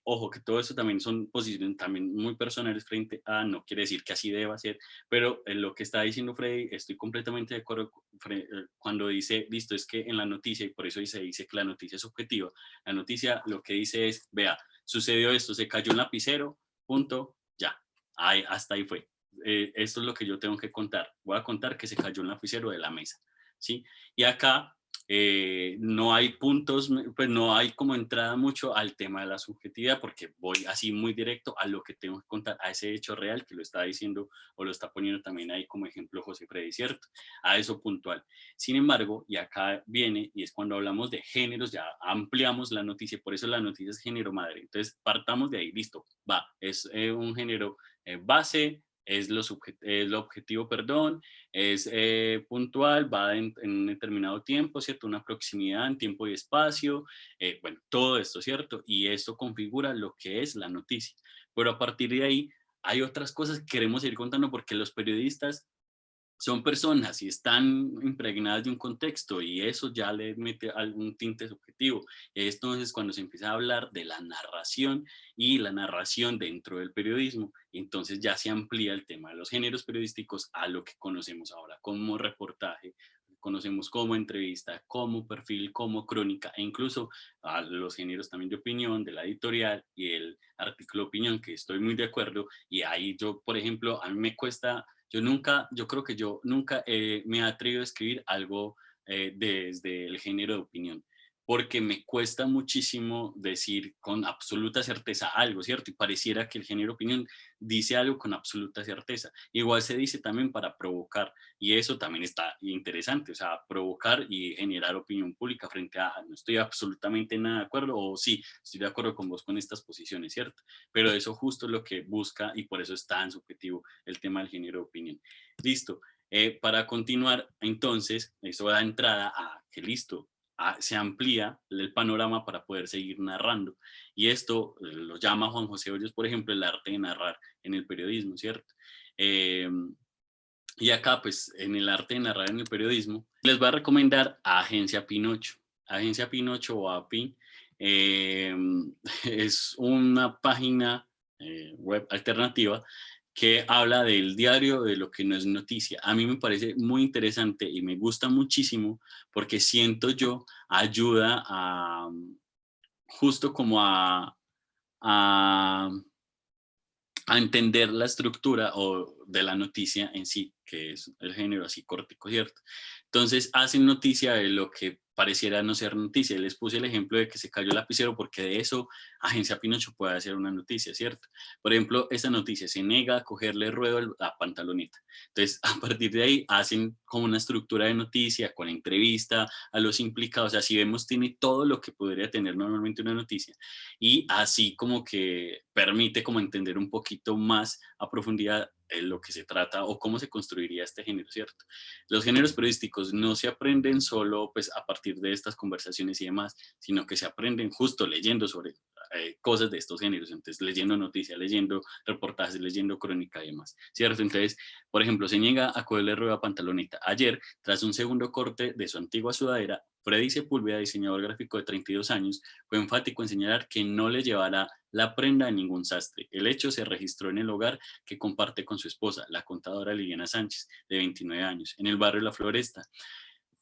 Speaker 2: ojo, que todo eso también son posiciones también muy personales frente a, no quiere decir que así deba ser, pero en lo que está diciendo Freddy, estoy completamente de acuerdo cuando dice, listo, es que en la noticia, y por eso se dice que la noticia es objetiva, la noticia lo que dice es, vea, sucedió esto, se cayó un lapicero, punto, ya, ahí, hasta ahí fue. Esto es lo que yo tengo que contar. Voy a contar que se cayó un lapicero de la mesa, ¿sí? Y acá no hay puntos, pues no hay como entrada mucho al tema de la subjetividad porque voy así muy directo a lo que tengo que contar, a ese hecho real que lo está diciendo o lo está poniendo también ahí como ejemplo José Freddy, ¿cierto? A eso puntual. Sin embargo, y acá viene, y es cuando hablamos de géneros, ya ampliamos la noticia, por eso la noticia es género madre. Entonces, partamos de ahí, listo, va, es un género base, es lo objetivo, perdón, es puntual, va en un determinado tiempo, ¿cierto? Una proximidad en tiempo y espacio, bueno, todo esto, ¿cierto? Y esto configura lo que es la noticia. Pero a partir de ahí hay otras cosas que queremos ir contando porque los periodistas son personas y están impregnadas de un contexto y eso ya le mete algún tinte subjetivo. Entonces, cuando se empieza a hablar de la narración y la narración dentro del periodismo, entonces ya se amplía el tema de los géneros periodísticos a lo que conocemos ahora como reportaje, conocemos como entrevista, como perfil, como crónica e incluso a los géneros también de opinión, de la editorial y el artículo de opinión, que estoy muy de acuerdo. Y ahí yo, por ejemplo, a mí me cuesta yo creo que yo nunca me he atrevido a escribir algo desde el género de opinión, porque me cuesta muchísimo decir con absoluta certeza algo, ¿cierto? Y pareciera que el género de opinión dice algo con absoluta certeza. Igual se dice también para provocar, y eso también está interesante, o sea, provocar y generar opinión pública frente a no estoy absolutamente nada de acuerdo, o sí, estoy de acuerdo con vos con estas posiciones, ¿cierto? Pero eso justo es lo que busca y por eso es tan subjetivo el tema del género de opinión. Listo. Para continuar, entonces, eso da entrada a que listo. se amplía el panorama para poder seguir narrando. Y esto lo llama Juan José Hoyos, por ejemplo, el arte de narrar en el periodismo, ¿cierto? Y acá, pues, en el arte de narrar en el periodismo, les voy a recomendar a Agencia Pinocho. Agencia Pinocho o API es una página web alternativa que habla del diario de lo que no es noticia. A mí me parece muy interesante y me gusta muchísimo porque siento yo ayuda a justo como a a entender la estructura o de la noticia en sí, que es el género así cortico, ¿cierto? Entonces hacen noticia de lo que pareciera no ser noticia. Les puse el ejemplo de que se cayó el lapicero porque de eso Agencia Pinocho puede hacer una noticia, ¿cierto? Por ejemplo, esta noticia se niega a cogerle ruedo a la pantaloneta. Entonces, a partir de ahí hacen como una estructura de noticia con entrevista a los implicados. Así vemos, tiene todo lo que podría tener normalmente una noticia y así como que permite como entender un poquito más a profundidad lo que se trata o cómo se construiría este género, ¿cierto? Los géneros periodísticos no se aprenden solo pues a partir de estas conversaciones y demás, sino que se aprenden justo leyendo sobre cosas de estos géneros, entonces leyendo noticias, leyendo reportajes, leyendo crónica y demás, ¿cierto? Entonces, por ejemplo, se niega a cogerle rueda a pantaloneta. Ayer, tras un segundo corte de su antigua sudadera, Freddy Sepúlveda, diseñador gráfico de 32 años, fue enfático en señalar que no le llevará la prenda a ningún sastre. El hecho se registró en el hogar que comparte con su esposa, la contadora Liliana Sánchez, de 29 años, en el barrio La Floresta.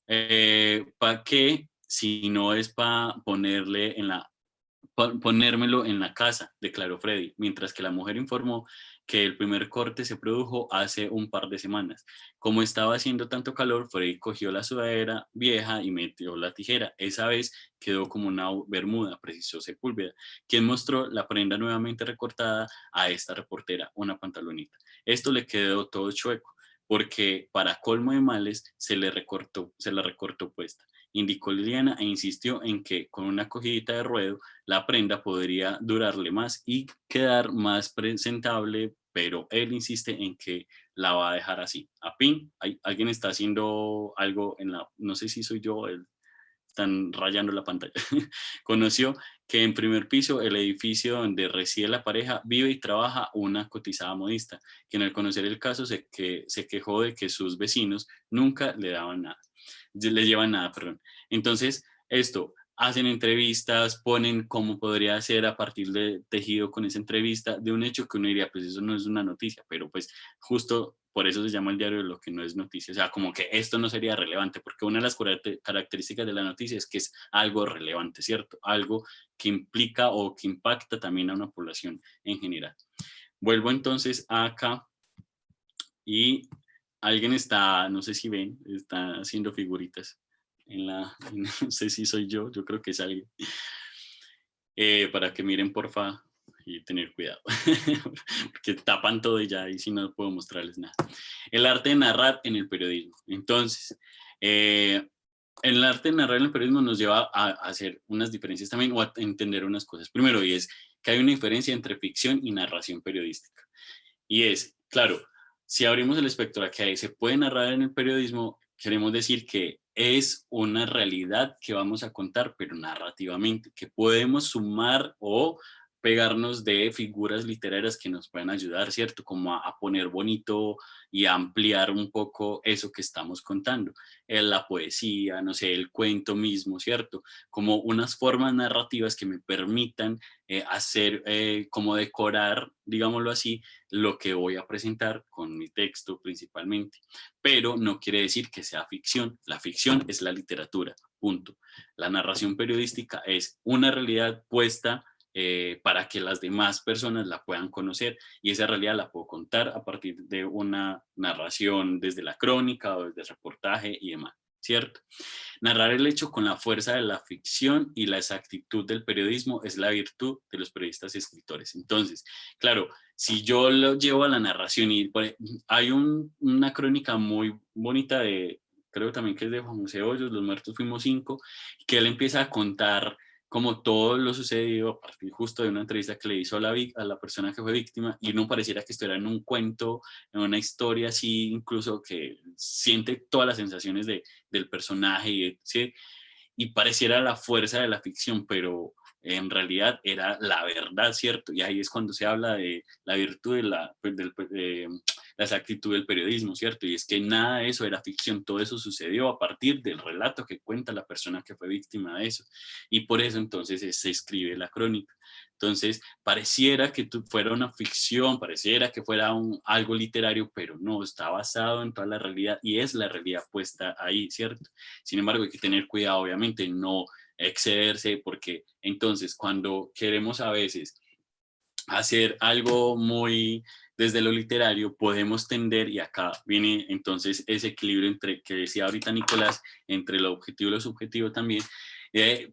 Speaker 2: ¿Para qué? Si no es para ponérmelo en la casa, declaró Freddy, mientras que la mujer informó que el primer corte se produjo hace un par de semanas. Como estaba haciendo tanto calor, Freddy cogió la sudadera vieja y metió la tijera. Esa vez quedó como una bermuda, precisó Sepúlveda, quien mostró la prenda nuevamente recortada a esta reportera, una pantalonita. Esto le quedó todo chueco, porque para colmo de males se la recortó puesta, indicó Liliana e insistió en que con una cogidita de ruedo la prenda podría durarle más y quedar más presentable, pero él insiste en que la va a dejar así. A Pin, alguien está haciendo algo no sé si soy yo, están rayando la pantalla. Conoció que en primer piso, el edificio donde reside la pareja, vive y trabaja una cotizada modista, quien al conocer el caso se quejó de que sus vecinos nunca le daban nada, le llevan nada, perdón. Entonces, esto, hacen entrevistas, ponen cómo podría ser a partir de tejido con esa entrevista, de un hecho que uno diría, pues eso no es una noticia, pero pues justo por eso se llama el diario de lo que no es noticia. O sea, como que esto no sería relevante, porque una de las características de la noticia es que es algo relevante, ¿cierto? Algo que implica o que impacta también a una población en general. Vuelvo entonces acá y alguien está, no sé si ven, está haciendo figuritas no sé si soy yo creo que es alguien. Para que miren porfa y tener cuidado, porque tapan todo y ya y si no puedo mostrarles nada. El arte de narrar en el periodismo. Entonces, el arte de narrar en el periodismo nos lleva a hacer unas diferencias también o a entender unas cosas. Primero, y es que hay una diferencia entre ficción y narración periodística. Y es, claro, si abrimos el espectro a que se puede narrar en el periodismo, queremos decir que es una realidad que vamos a contar, pero narrativamente, que podemos sumar o pegarnos de figuras literarias que nos puedan ayudar, ¿cierto? Como a poner bonito y a ampliar un poco eso que estamos contando. La poesía, no sé, el cuento mismo, ¿cierto? Como unas formas narrativas que me permitan hacer, como decorar, digámoslo así, lo que voy a presentar con mi texto principalmente. Pero no quiere decir que sea ficción. La ficción es la literatura, punto. La narración periodística es una realidad puesta para que las demás personas la puedan conocer y esa realidad la puedo contar a partir de una narración desde la crónica o desde el reportaje y demás, ¿cierto? Narrar el hecho con la fuerza de la ficción y la exactitud del periodismo es la virtud de los periodistas y escritores. Entonces, claro, si yo lo llevo a la narración y hay una crónica muy bonita creo también que es de Juan José Hoyos, Los muertos fuimos 5, que él empieza a contar como todo lo sucedido a partir justo de una entrevista que le hizo a la persona que fue víctima y no pareciera que estuviera en un cuento, en una historia así, incluso que siente todas las sensaciones del personaje, ¿sí? y pareciera la fuerza de la ficción, pero en realidad era la verdad, ¿cierto? Y ahí es cuando se habla de la virtud de la exactitud del periodismo, ¿cierto? Y es que nada de eso era ficción, todo eso sucedió a partir del relato que cuenta la persona que fue víctima de eso. Y por eso entonces se escribe la crónica. Entonces, pareciera que fuera una ficción, pareciera que fuera algo literario, pero no, está basado en toda la realidad y es la realidad puesta ahí, ¿cierto? Sin embargo, hay que tener cuidado, obviamente, no excederse, porque entonces cuando queremos a veces hacer algo muy desde lo literario, podemos tender, y acá viene entonces ese equilibrio entre, que decía ahorita Nicolás, entre lo objetivo y lo subjetivo también,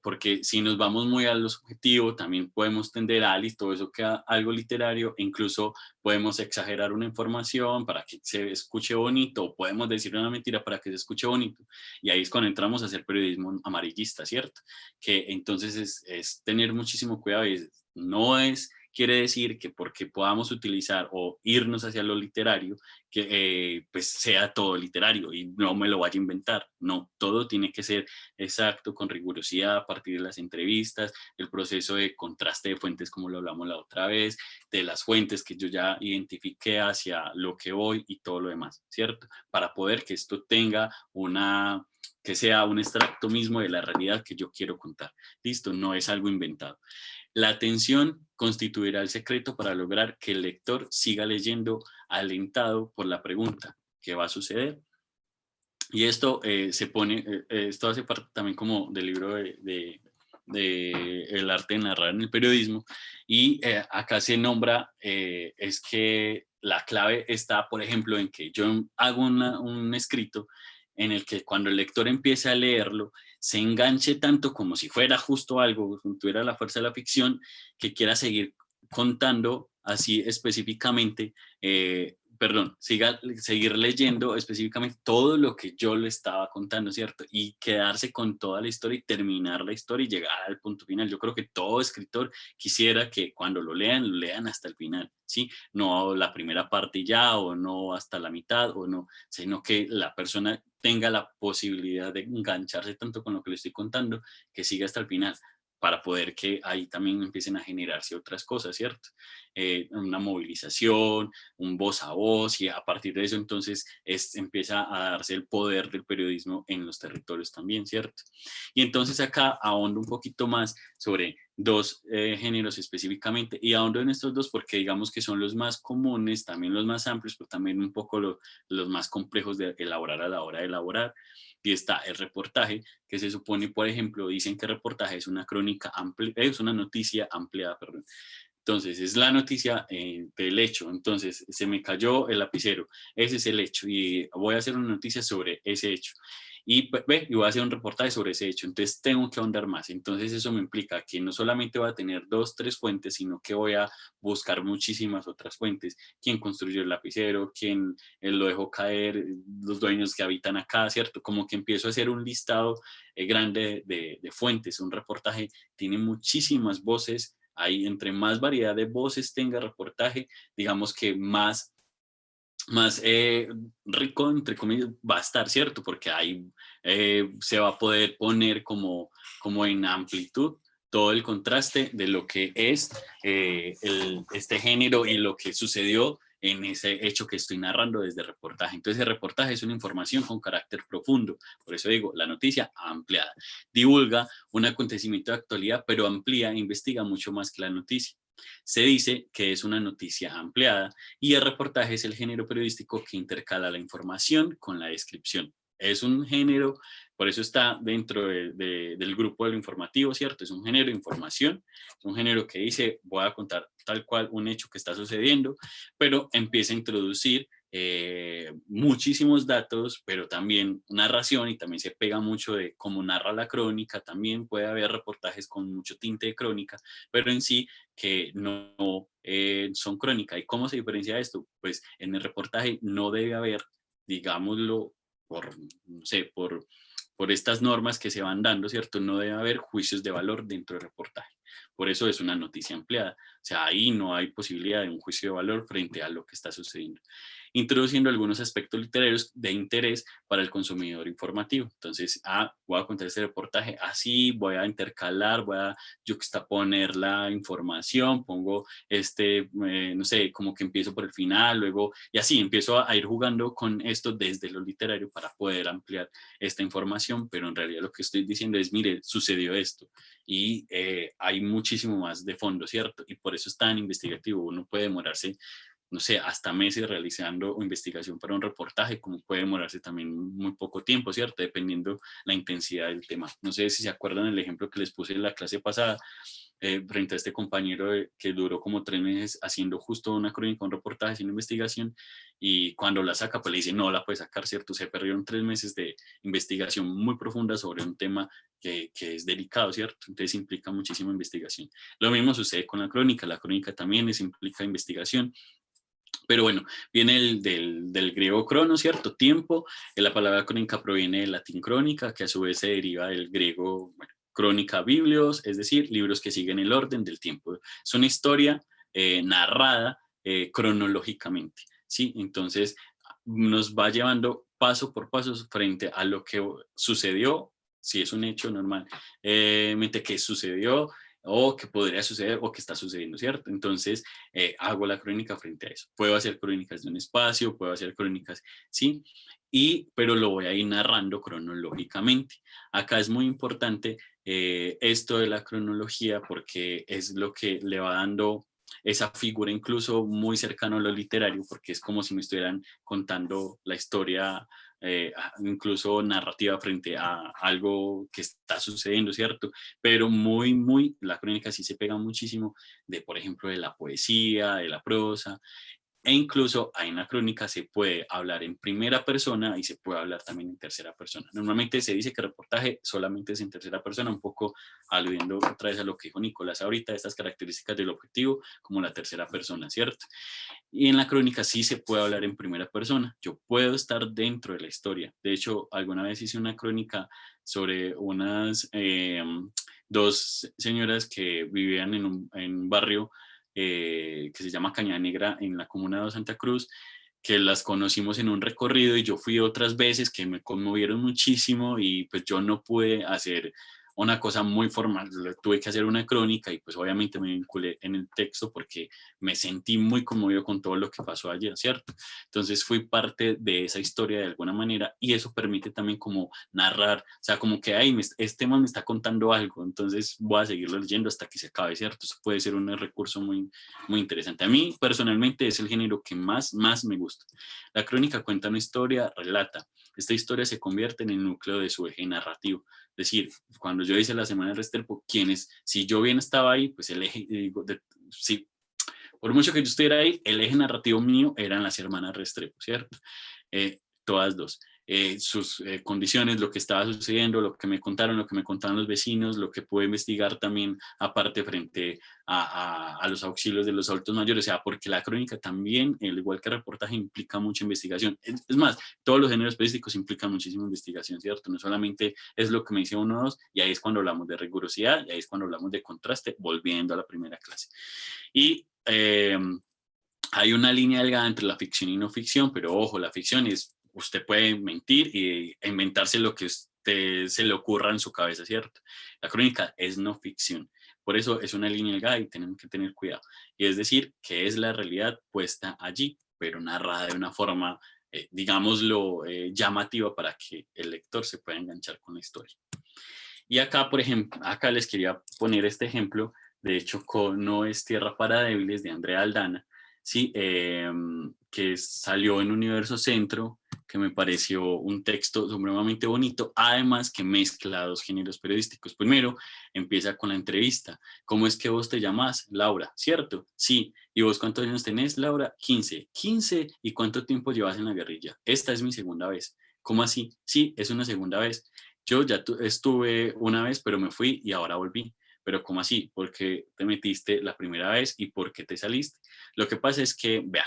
Speaker 2: porque si nos vamos muy a lo subjetivo, también podemos tender a listo, eso queda algo literario, e incluso podemos exagerar una información para que se escuche bonito, o podemos decir una mentira para que se escuche bonito, y ahí es cuando entramos a hacer periodismo amarillista, ¿cierto? Que entonces es tener muchísimo cuidado, y no es quiere decir que porque podamos utilizar o irnos hacia lo literario, que pues sea todo literario y no me lo vaya a inventar. No, todo tiene que ser exacto, con rigurosidad, a partir de las entrevistas, el proceso de contraste de fuentes, como lo hablamos la otra vez, de las fuentes que yo ya identifiqué hacia lo que voy y todo lo demás, ¿cierto? Para poder que esto tenga que sea un extracto mismo de la realidad que yo quiero contar. Listo, no es algo inventado. La atención constituirá el secreto para lograr que el lector siga leyendo alentado por la pregunta: ¿qué va a suceder? Y esto esto hace parte también como del libro de El arte de narrar en el periodismo, y acá se nombra, es que la clave está, por ejemplo, en que yo hago un escrito en el que cuando el lector empiece a leerlo, se enganche tanto como si fuera justo algo, como tuviera la fuerza de la ficción, que quiera seguir contando así específicamente, seguir leyendo específicamente todo lo que yo le estaba contando, ¿cierto? Y quedarse con toda la historia y terminar la historia y llegar al punto final. Yo creo que todo escritor quisiera que cuando lo lean hasta el final, ¿sí? No la primera parte ya, o no hasta la mitad, o no, sino que la persona tenga la posibilidad de engancharse tanto con lo que le estoy contando, que siga hasta el final, para poder que ahí también empiecen a generarse otras cosas, ¿cierto? Una movilización, un voz a voz, y a partir de eso entonces empieza a darse el poder del periodismo en los territorios también, ¿cierto? Y entonces acá ahondo un poquito más sobre dos géneros específicamente, y ahondo en estos dos porque digamos que son los más comunes, también los más amplios, pero también un poco los más complejos de elaborar a la hora de elaborar. Y está el reportaje, que se supone, por ejemplo, dicen que reportaje es una crónica amplia, es una noticia ampliada, perdón. Entonces, es la noticia del hecho. Entonces, se me cayó el lapicero. Ese es el hecho. Y voy a hacer una noticia sobre ese hecho. Y voy a hacer un reportaje sobre ese hecho. Entonces, tengo que ahondar más. Entonces, eso me implica que no solamente voy a tener 2, 3 fuentes, sino que voy a buscar muchísimas otras fuentes. ¿Quién construyó el lapicero? ¿Quién lo dejó caer? Los dueños que habitan acá, ¿cierto? Como que empiezo a hacer un listado grande de fuentes. Un reportaje tiene muchísimas voces. Ahí, entre más variedad de voces tenga reportaje, digamos que más rico, entre comillas, va a estar, ¿cierto? Porque ahí se va a poder poner como en amplitud todo el contraste de lo que es este género y lo que sucedió en ese hecho que estoy narrando desde el reportaje. Entonces, el reportaje es una información con carácter profundo. Por eso digo, la noticia ampliada. Divulga un acontecimiento de actualidad, pero amplía e investiga mucho más que la noticia. Se dice que es una noticia ampliada, y el reportaje es el género periodístico que intercala la información con la descripción. Es un género, por eso está dentro del grupo de lo informativo, ¿cierto? Es un género de información, es un género que dice, voy a contar tal cual un hecho que está sucediendo, pero empieza a introducir muchísimos datos, pero también narración, y también se pega mucho de cómo narra la crónica. También puede haber reportajes con mucho tinte de crónica, pero en sí que no son crónica. ¿Y cómo se diferencia esto? Pues en el reportaje no debe haber, digámoslo, no sé, por estas normas que se van dando, ¿cierto? No debe haber juicios de valor dentro del reportaje. Por eso es una noticia ampliada. O sea, ahí no hay posibilidad de un juicio de valor frente a lo que está sucediendo. introduciendo algunos aspectos literarios de interés para el consumidor informativo. Entonces, voy a contar este reportaje así, voy a intercalar, voy a juxtaponer la información, pongo no sé, como que empiezo por el final, luego, y así empiezo a ir jugando con esto desde lo literario para poder ampliar esta información, pero en realidad lo que estoy diciendo es, mire, sucedió esto, y hay muchísimo más de fondo, ¿cierto? Y por eso es tan investigativo. Uno puede demorarse, no sé, hasta meses realizando investigación para un reportaje, como puede demorarse también muy poco tiempo, ¿cierto? Dependiendo la intensidad del tema. No sé si se acuerdan el ejemplo que les puse en la clase pasada, frente a este compañero que duró como 3 meses haciendo justo una crónica, un reportaje, haciendo investigación, y cuando la saca, pues le dice, no la puede sacar, ¿cierto? Se perdieron 3 meses de investigación muy profunda sobre un tema que es delicado, ¿cierto? Entonces implica muchísima investigación. Lo mismo sucede con la crónica también implica investigación. Pero bueno, viene del griego crono, ¿cierto? Tiempo. La palabra crónica proviene del latín crónica, que a su vez se deriva del griego, bueno, crónica biblios, es decir, libros que siguen el orden del tiempo. Es una historia narrada cronológicamente, ¿sí? Entonces, nos va llevando paso por paso frente a lo que sucedió, si es un hecho normal, que sucedió o que podría suceder o que está sucediendo, ¿cierto? Entonces, hago la crónica frente a eso. Puedo hacer crónicas de un espacio, puedo hacer crónicas, ¿sí? Pero lo voy a ir narrando cronológicamente. Acá es muy importante esto de la cronología porque es lo que le va dando esa figura incluso muy cercano a lo literario, porque es como si me estuvieran contando la historia incluso narrativa frente a algo que está sucediendo, ¿cierto? Pero la crónica sí se pega muchísimo de, por ejemplo, de la poesía, de la prosa, e incluso ahí en la crónica se puede hablar en primera persona y se puede hablar también en tercera persona. Normalmente se dice que el reportaje solamente es en tercera persona, un poco aludiendo otra vez a lo que dijo Nicolás ahorita, estas características del objetivo como la tercera persona, ¿cierto? Y en la crónica sí se puede hablar en primera persona. Yo puedo estar dentro de la historia. De hecho, alguna vez hice una crónica sobre unas dos señoras que vivían en un barrio que se llama Cañada Negra en la comuna de Santa Cruz, que las conocimos en un recorrido y yo fui otras veces que me conmovieron muchísimo y pues yo no pude hacer una cosa muy formal, tuve que hacer una crónica y pues obviamente me vinculé en el texto porque me sentí muy conmovido con todo lo que pasó ayer, ¿cierto? Entonces fui parte de esa historia de alguna manera y eso permite también como narrar, o sea, como que ahí este man me está contando algo, entonces voy a seguirlo leyendo hasta que se acabe, ¿cierto? Eso puede ser un recurso muy, muy interesante. A mí personalmente es el género que más me gusta. La crónica cuenta una historia, relata. Esta historia se convierte en el núcleo de su eje narrativo. Es decir, cuando yo hice la Semana de Restrepo, si yo bien estaba ahí, pues el eje, sí, por mucho que yo estuviera ahí, el eje narrativo mío eran las hermanas Restrepo, ¿cierto? Todas dos. Sus condiciones, lo que estaba sucediendo, lo que me contaron, lo que me contaban los vecinos, lo que pude investigar también aparte frente a los auxilios de los adultos mayores, o sea, porque la crónica también, al igual que el reportaje, implica mucha investigación. Es más, todos los géneros periodísticos implican muchísima investigación, ¿cierto? No solamente es lo que me dice uno o dos, y ahí es cuando hablamos de rigurosidad, y ahí es cuando hablamos de contraste, volviendo a la primera clase. Y hay una línea delgada entre la ficción y no ficción, pero ojo, la ficción es, usted puede mentir e inventarse lo que usted se le ocurra en su cabeza, ¿cierto? La crónica es no ficción. Por eso es una línea delgada y tenemos que tener cuidado. Y es decir, que es la realidad puesta allí, pero narrada de una forma, digámoslo, llamativa para que el lector se pueda enganchar con la historia. Y acá, por ejemplo, acá les quería poner este ejemplo, de hecho, No es tierra para débiles, de Andrea Aldana, ¿sí? Que salió en Universo Centro, que me pareció un texto supremamente bonito, además que mezcla dos géneros periodísticos. Primero, empieza con la entrevista. ¿Cómo es que vos te llamas? Laura, ¿cierto? Sí. ¿Y vos cuántos años tenés, Laura? 15. 15. ¿Y cuánto tiempo llevas en la guerrilla? Esta es mi segunda vez. ¿Cómo así? Sí, es una segunda vez. Yo ya estuve una vez, pero me fui y ahora volví. Pero ¿cómo así? ¿Por qué te metiste la primera vez y por qué te saliste? Lo que pasa es que, vea,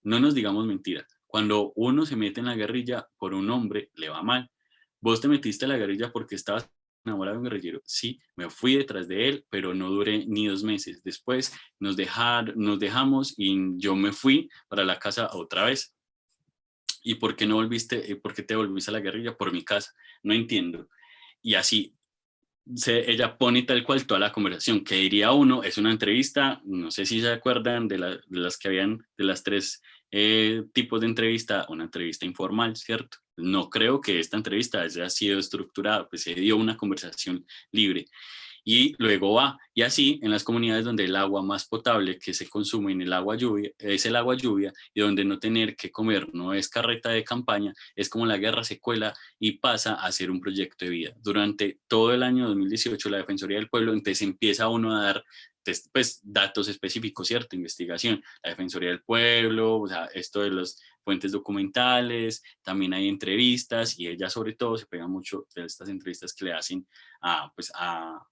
Speaker 2: no nos digamos mentiras. Cuando uno se mete en la guerrilla por un hombre, le va mal. Vos te metiste a la guerrilla porque estabas enamorado de un guerrillero. Sí, me fui detrás de él, pero no duré ni 2 meses. Después nos dejamos y yo me fui para la casa otra vez. ¿Y por qué no volviste, por qué te volviste a la guerrilla? Por mi casa. No entiendo. Y así ella pone tal cual toda la conversación. Que diría uno, es una entrevista, no sé si se acuerdan de las que habían, de las tres tipos de entrevista, una entrevista informal, ¿cierto? No creo que esta entrevista haya sido estructurada, pues se dio una conversación libre y luego va. Y así en las comunidades donde el agua más potable que se consume en el agua lluvia es el agua lluvia y donde no tener que comer no es carreta de campaña, es como la guerra se cuela y pasa a ser un proyecto de vida. Durante todo el año 2018 la Defensoría del Pueblo entonces empieza uno a dar pues, datos específicos, ¿cierto? Investigación, la Defensoría del Pueblo, o sea, esto de las fuentes documentales, también hay entrevistas y ella sobre todo se pega mucho de estas entrevistas que le hacen pues a,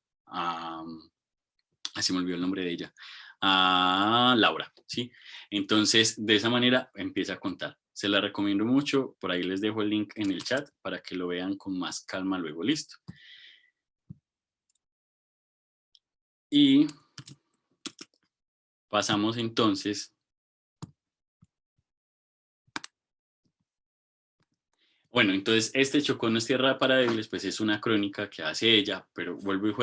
Speaker 2: así me olvidó el nombre de ella, a Laura, ¿sí? Entonces, de esa manera empieza a contar. Se la recomiendo mucho, por ahí les dejo el link en el chat para que lo vean con más calma luego, listo. Y pasamos entonces. Bueno, entonces este Chocó no es tierra para débiles, pues es una crónica que hace ella, pero vuelvo y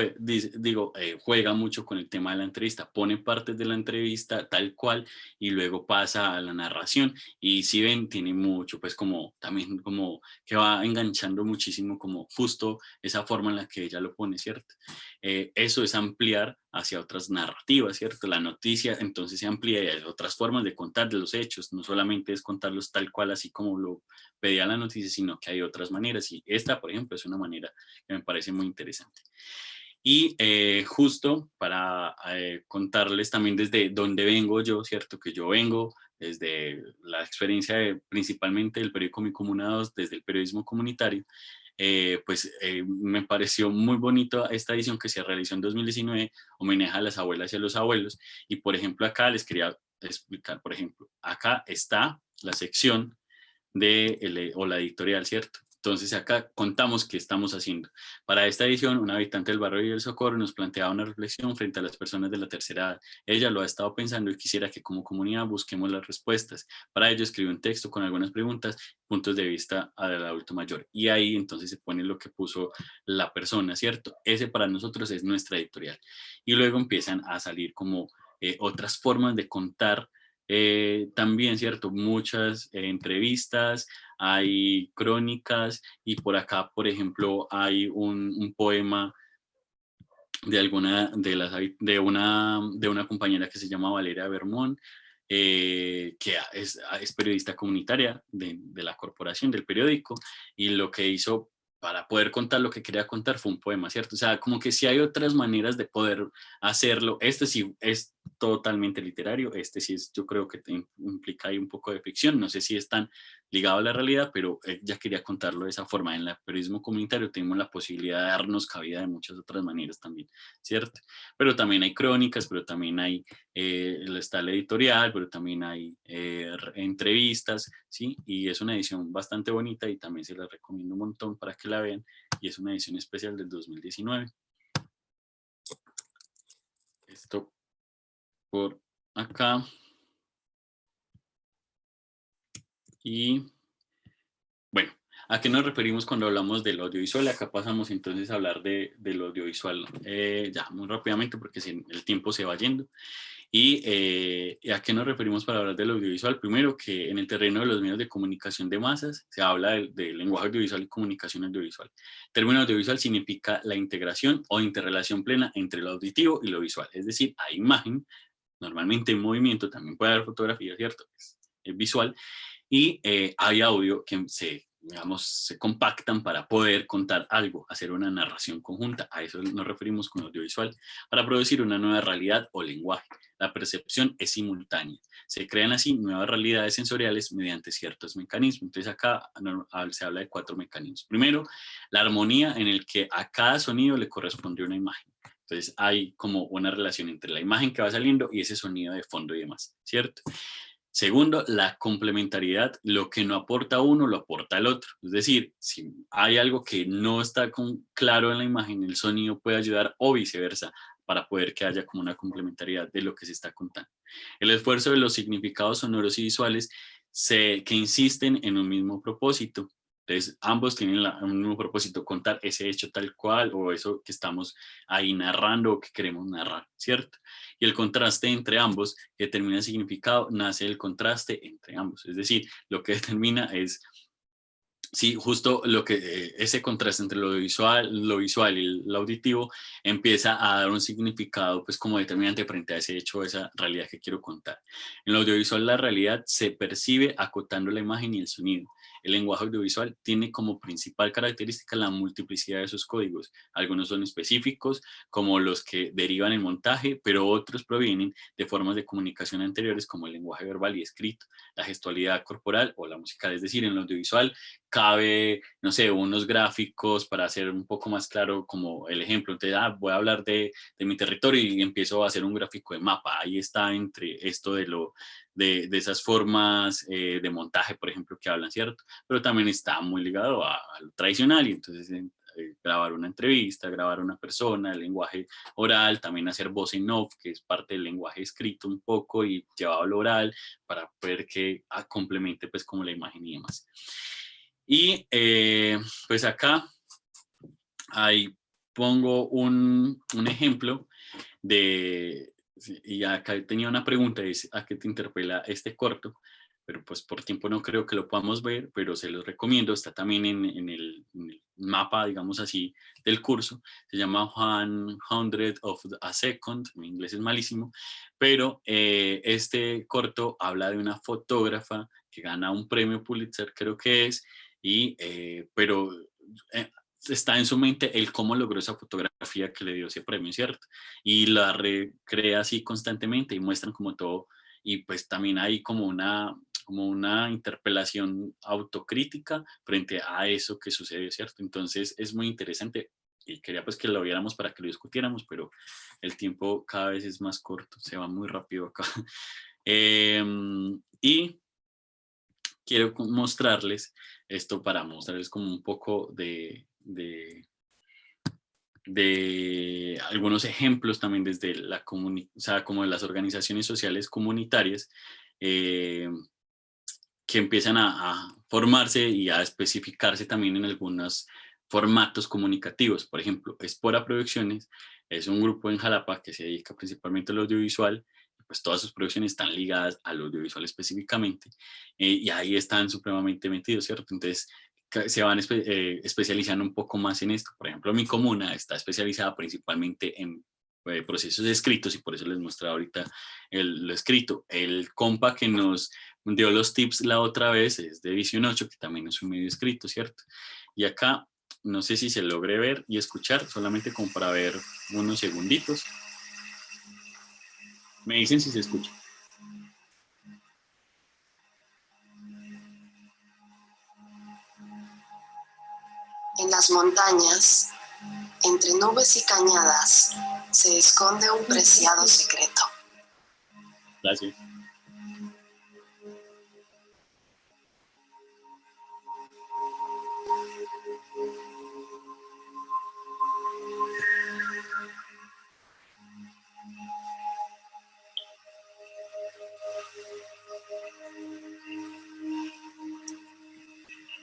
Speaker 2: juega mucho con el tema de la entrevista, pone partes de la entrevista tal cual y luego pasa a la narración y si ven tiene mucho, pues como también como que va enganchando muchísimo como justo esa forma en la que ella lo pone, ¿cierto? Eso es ampliar hacia otras narrativas, ¿cierto? La noticia entonces se amplía y hay otras formas de contar de los hechos, no solamente es contarlos tal cual así como lo pedía la noticia, sino que hay otras maneras y esta, por ejemplo, es una manera que me parece muy interesante. Y justo para contarles también desde dónde vengo yo, ¿cierto? Que yo vengo desde la experiencia principalmente del periódico Mi Comuna 2, desde el periodismo comunitario, me pareció muy bonito esta edición que se realizó en 2019, homenaje a las abuelas y a los abuelos. Y por ejemplo, acá les quería explicar, por ejemplo, acá está la sección o la editorial, ¿cierto? Entonces acá contamos qué estamos haciendo. Para esta edición, una habitante del barrio del Socorro nos planteaba una reflexión frente a las personas de la tercera edad. Ella lo ha estado pensando y quisiera que como comunidad busquemos las respuestas. Para ello escribió un texto con algunas preguntas, puntos de vista del adulto mayor. Y ahí entonces se pone lo que puso la persona, ¿cierto? Ese para nosotros es nuestra editorial. Y luego empiezan a salir como otras formas de contar también, ¿cierto? Muchas entrevistas, hay crónicas y por acá, por ejemplo, hay un poema de alguna de una compañera que se llama Valeria Bermón, que es periodista comunitaria de la corporación, del periódico, y lo que hizo para poder contar lo que quería contar fue un poema, ¿cierto? O sea, como que sí hay otras maneras de poder hacerlo. Este sí es totalmente literario, este sí es, yo creo que implica ahí un poco de ficción, no sé si es tan ligado a la realidad, pero ya quería contarlo de esa forma. En el periodismo comunitario tenemos la posibilidad de darnos cabida de muchas otras maneras también, ¿cierto? Pero también hay crónicas, pero también hay, está la editorial, pero también hay entrevistas, ¿sí? Y es una edición bastante bonita y también se la recomiendo un montón para que la vean y es una edición especial del 2019. Esto por acá. Y bueno, ¿a qué nos referimos cuando hablamos del audiovisual? Acá pasamos entonces a hablar del audiovisual ya muy rápidamente porque el tiempo se va yendo. ¿Y a qué nos referimos para hablar del audiovisual? Primero, que en el terreno de los medios de comunicación de masas se habla del lenguaje audiovisual y comunicación audiovisual. El término audiovisual significa la integración o interrelación plena entre lo auditivo y lo visual. Es decir, hay imagen, normalmente en movimiento, también puede haber fotografía, ¿cierto? Es visual, y hay audio que digamos, se compactan para poder contar algo, hacer una narración conjunta. A eso nos referimos con audiovisual, para producir una nueva realidad o lenguaje. La percepción es simultánea. Se crean así nuevas realidades sensoriales mediante ciertos mecanismos. Entonces acá se habla de 4 mecanismos. Primero, la armonía en el que a cada sonido le corresponde una imagen. Entonces hay como una relación entre la imagen que va saliendo y ese sonido de fondo y demás, ¿cierto? Segundo, la complementariedad, lo que no aporta uno, lo aporta el otro. Es decir, si hay algo que no está claro en la imagen, el sonido puede ayudar o viceversa para poder que haya como una complementariedad de lo que se está contando. El esfuerzo de los significados sonoros y visuales que insisten en un mismo propósito. Entonces, ambos tienen un mismo propósito, contar ese hecho tal cual o eso que estamos ahí narrando o que queremos narrar, ¿cierto? Y el contraste entre ambos que determina el significado, nace el contraste entre ambos. Es decir, lo que determina es, sí, justo lo que ese contraste entre lo visual y lo auditivo empieza a dar un significado pues como determinante frente a ese hecho, esa realidad que quiero contar. En lo audiovisual la realidad se percibe acotando la imagen y el sonido. El lenguaje audiovisual tiene como principal característica la multiplicidad de sus códigos. Algunos son específicos, como los que derivan en montaje, pero otros provienen de formas de comunicación anteriores como el lenguaje verbal y escrito, la gestualidad corporal o la musical. Es decir, en lo audiovisual cabe, no sé, unos gráficos para hacer un poco más claro como el ejemplo. Entonces, voy a hablar de mi territorio y empiezo a hacer un gráfico de mapa. Ahí está entre esto de esas formas de montaje, por ejemplo, que hablan, ¿cierto? Pero también está muy ligado a lo tradicional y entonces grabar una entrevista, grabar una persona, el lenguaje oral, también hacer voz en off, que es parte del lenguaje escrito un poco y llevado al oral para poder que complemente pues como la imagen y demás. Y pues acá ahí pongo un ejemplo de, y acá tenía una pregunta, es ¿a qué te interpela este corto? Pero pues por tiempo no creo que lo podamos ver, pero se los recomiendo, está también en el mapa, digamos así, del curso, se llama 100 of a Second, mi inglés es malísimo, pero este corto habla de una fotógrafa que gana un premio Pulitzer, creo que es, pero está en su mente el cómo logró esa fotografía que le dio ese premio, ¿cierto? Y la recrea así constantemente y muestran como todo, y pues también hay como una interpelación autocrítica frente a eso que sucedió, ¿cierto? Entonces es muy interesante y quería pues que lo viéramos para que lo discutiéramos, pero el tiempo cada vez es más corto, se va muy rápido acá. Y quiero mostrarles esto para mostrarles como un poco de algunos ejemplos también desde o sea, como de las organizaciones sociales comunitarias que empiezan a formarse y a especificarse también en algunos formatos comunicativos. Por ejemplo, Espora Producciones es un grupo en Jalapa que se dedica principalmente al audiovisual, pues todas sus producciones están ligadas al audiovisual específicamente, y ahí están supremamente metidos, ¿cierto? Entonces, se van especializando un poco más en esto. Por ejemplo, mi comuna está especializada principalmente en procesos escritos y por eso les mostré ahorita lo escrito. El compa que nos dio los tips la otra vez es de Visión 8, que también es un medio escrito, ¿cierto? Y acá, no sé si se logre ver y escuchar, solamente como para ver unos segunditos. Me dicen si se escucha.
Speaker 3: En las montañas, entre nubes y cañadas, se esconde un preciado secreto.
Speaker 2: Gracias.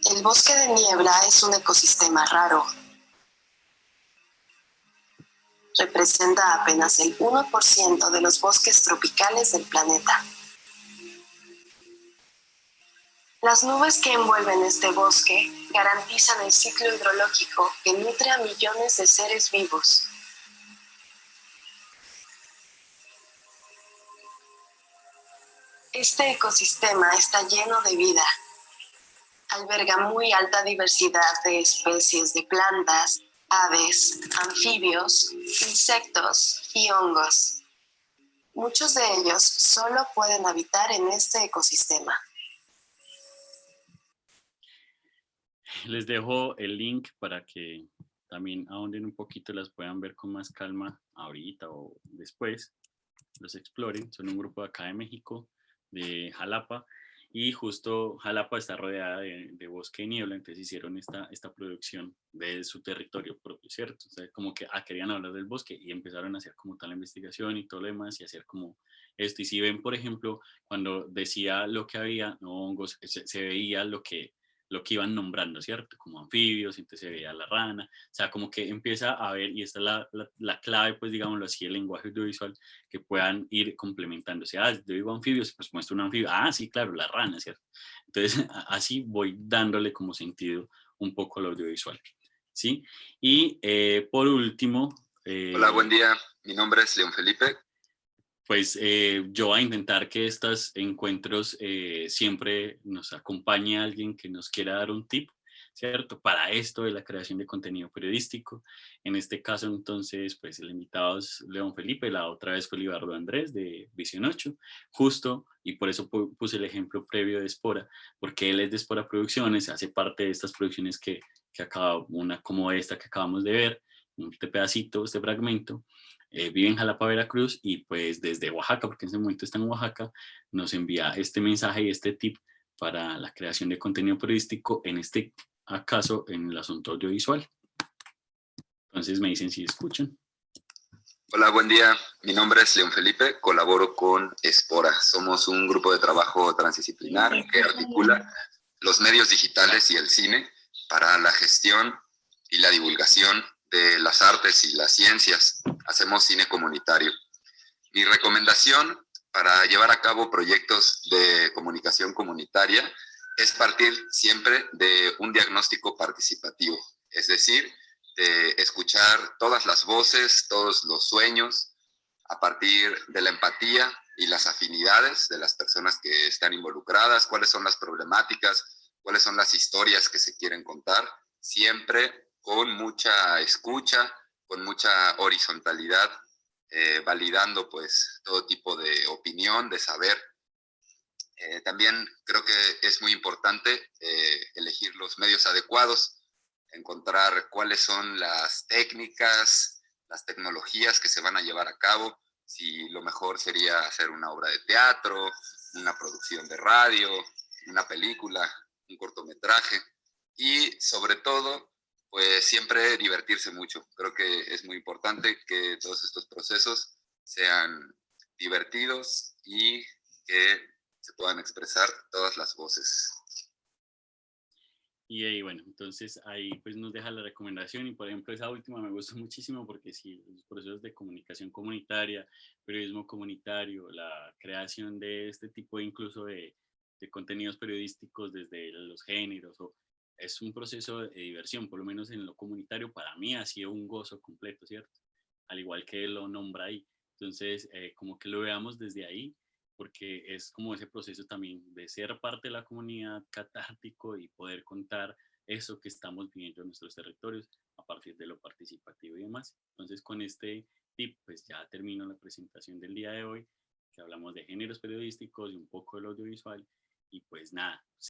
Speaker 3: El bosque de niebla es un ecosistema raro. Representa apenas el 1% de los bosques tropicales del planeta. Las nubes que envuelven este bosque garantizan el ciclo hidrológico que nutre a millones de seres vivos. Este ecosistema está lleno de vida. Alberga muy alta diversidad de especies de plantas, aves, anfibios, insectos y hongos. Muchos de ellos solo pueden habitar en este ecosistema.
Speaker 2: Les dejo el link para que también ahonden un poquito, las puedan ver con más calma ahorita o después, los exploren. Son un grupo de acá de México, de Jalapa, y justo Jalapa está rodeada de bosque y niebla, entonces hicieron esta producción de su territorio propio, ¿cierto? O sea, como que querían hablar del bosque y empezaron a hacer como tal la investigación y todo lo demás y hacer como esto. Y si ven, por ejemplo, cuando decía lo que había, no hongos, se veía lo que iban nombrando, ¿cierto? Como anfibios, entonces se veía la rana, o sea, como que empieza a ver, y esta es la clave, pues digámoslo así, el lenguaje audiovisual, que puedan ir complementándose. Yo digo anfibios, pues muestro un anfibio. Sí, claro, la rana, ¿cierto? Entonces, así voy dándole como sentido un poco al audiovisual, ¿sí? Y por último...
Speaker 4: Hola, buen día. Mi nombre es León Felipe.
Speaker 2: Pues yo voy a intentar que estos encuentros siempre nos acompañe alguien que nos quiera dar un tip, ¿cierto? Para esto de la creación de contenido periodístico. En este caso, entonces, pues el invitado es León Felipe, la otra vez fue Libardo Andrés de Visión 8, justo, y por eso puse el ejemplo previo de Espora, porque él es de Espora Producciones, hace parte de estas producciones que una como esta que acabamos de ver, este pedacito, este fragmento. Vive en Jalapa, Veracruz, y pues desde Oaxaca, porque en ese momento está en Oaxaca, nos envía este mensaje y este tip para la creación de contenido periodístico, en este caso en el asunto audiovisual. Entonces me dicen si escuchan.
Speaker 4: Hola, buen día. Mi nombre es León Felipe, colaboro con Espora. Somos un grupo de trabajo transdisciplinar que articula los medios digitales y el cine para la gestión y la divulgación de las artes y las ciencias. Hacemos cine comunitario. Mi recomendación para llevar a cabo proyectos de comunicación comunitaria es partir siempre de un diagnóstico participativo, es decir, de escuchar todas las voces, todos los sueños, a partir de la empatía y las afinidades de las personas que están involucradas, cuáles son las problemáticas, cuáles son las historias que se quieren contar, siempre con mucha escucha, con mucha horizontalidad, validando pues todo tipo de opinión, de saber. También creo que es muy importante elegir los medios adecuados, encontrar cuáles son las técnicas, las tecnologías que se van a llevar a cabo, si lo mejor sería hacer una obra de teatro, una producción de radio, una película, un cortometraje y sobre todo, pues siempre divertirse mucho. Creo que es muy importante que todos estos procesos sean divertidos y que se puedan expresar todas las voces.
Speaker 2: Y ahí, bueno, entonces ahí pues nos deja la recomendación y por ejemplo esa última me gustó muchísimo porque sí, los procesos de comunicación comunitaria, periodismo comunitario, la creación de este tipo incluso de contenidos periodísticos desde los géneros, es un proceso de diversión, por lo menos en lo comunitario para mí ha sido un gozo completo, ¿cierto? Al igual que lo nombra ahí. Entonces, como que lo veamos desde ahí, porque es como ese proceso también de ser parte de la comunidad, catártico y poder contar eso que estamos viviendo en nuestros territorios a partir de lo participativo y demás. Entonces, con este tip, pues ya termino la presentación del día de hoy, que hablamos de géneros periodísticos y un poco del audiovisual, y pues nada,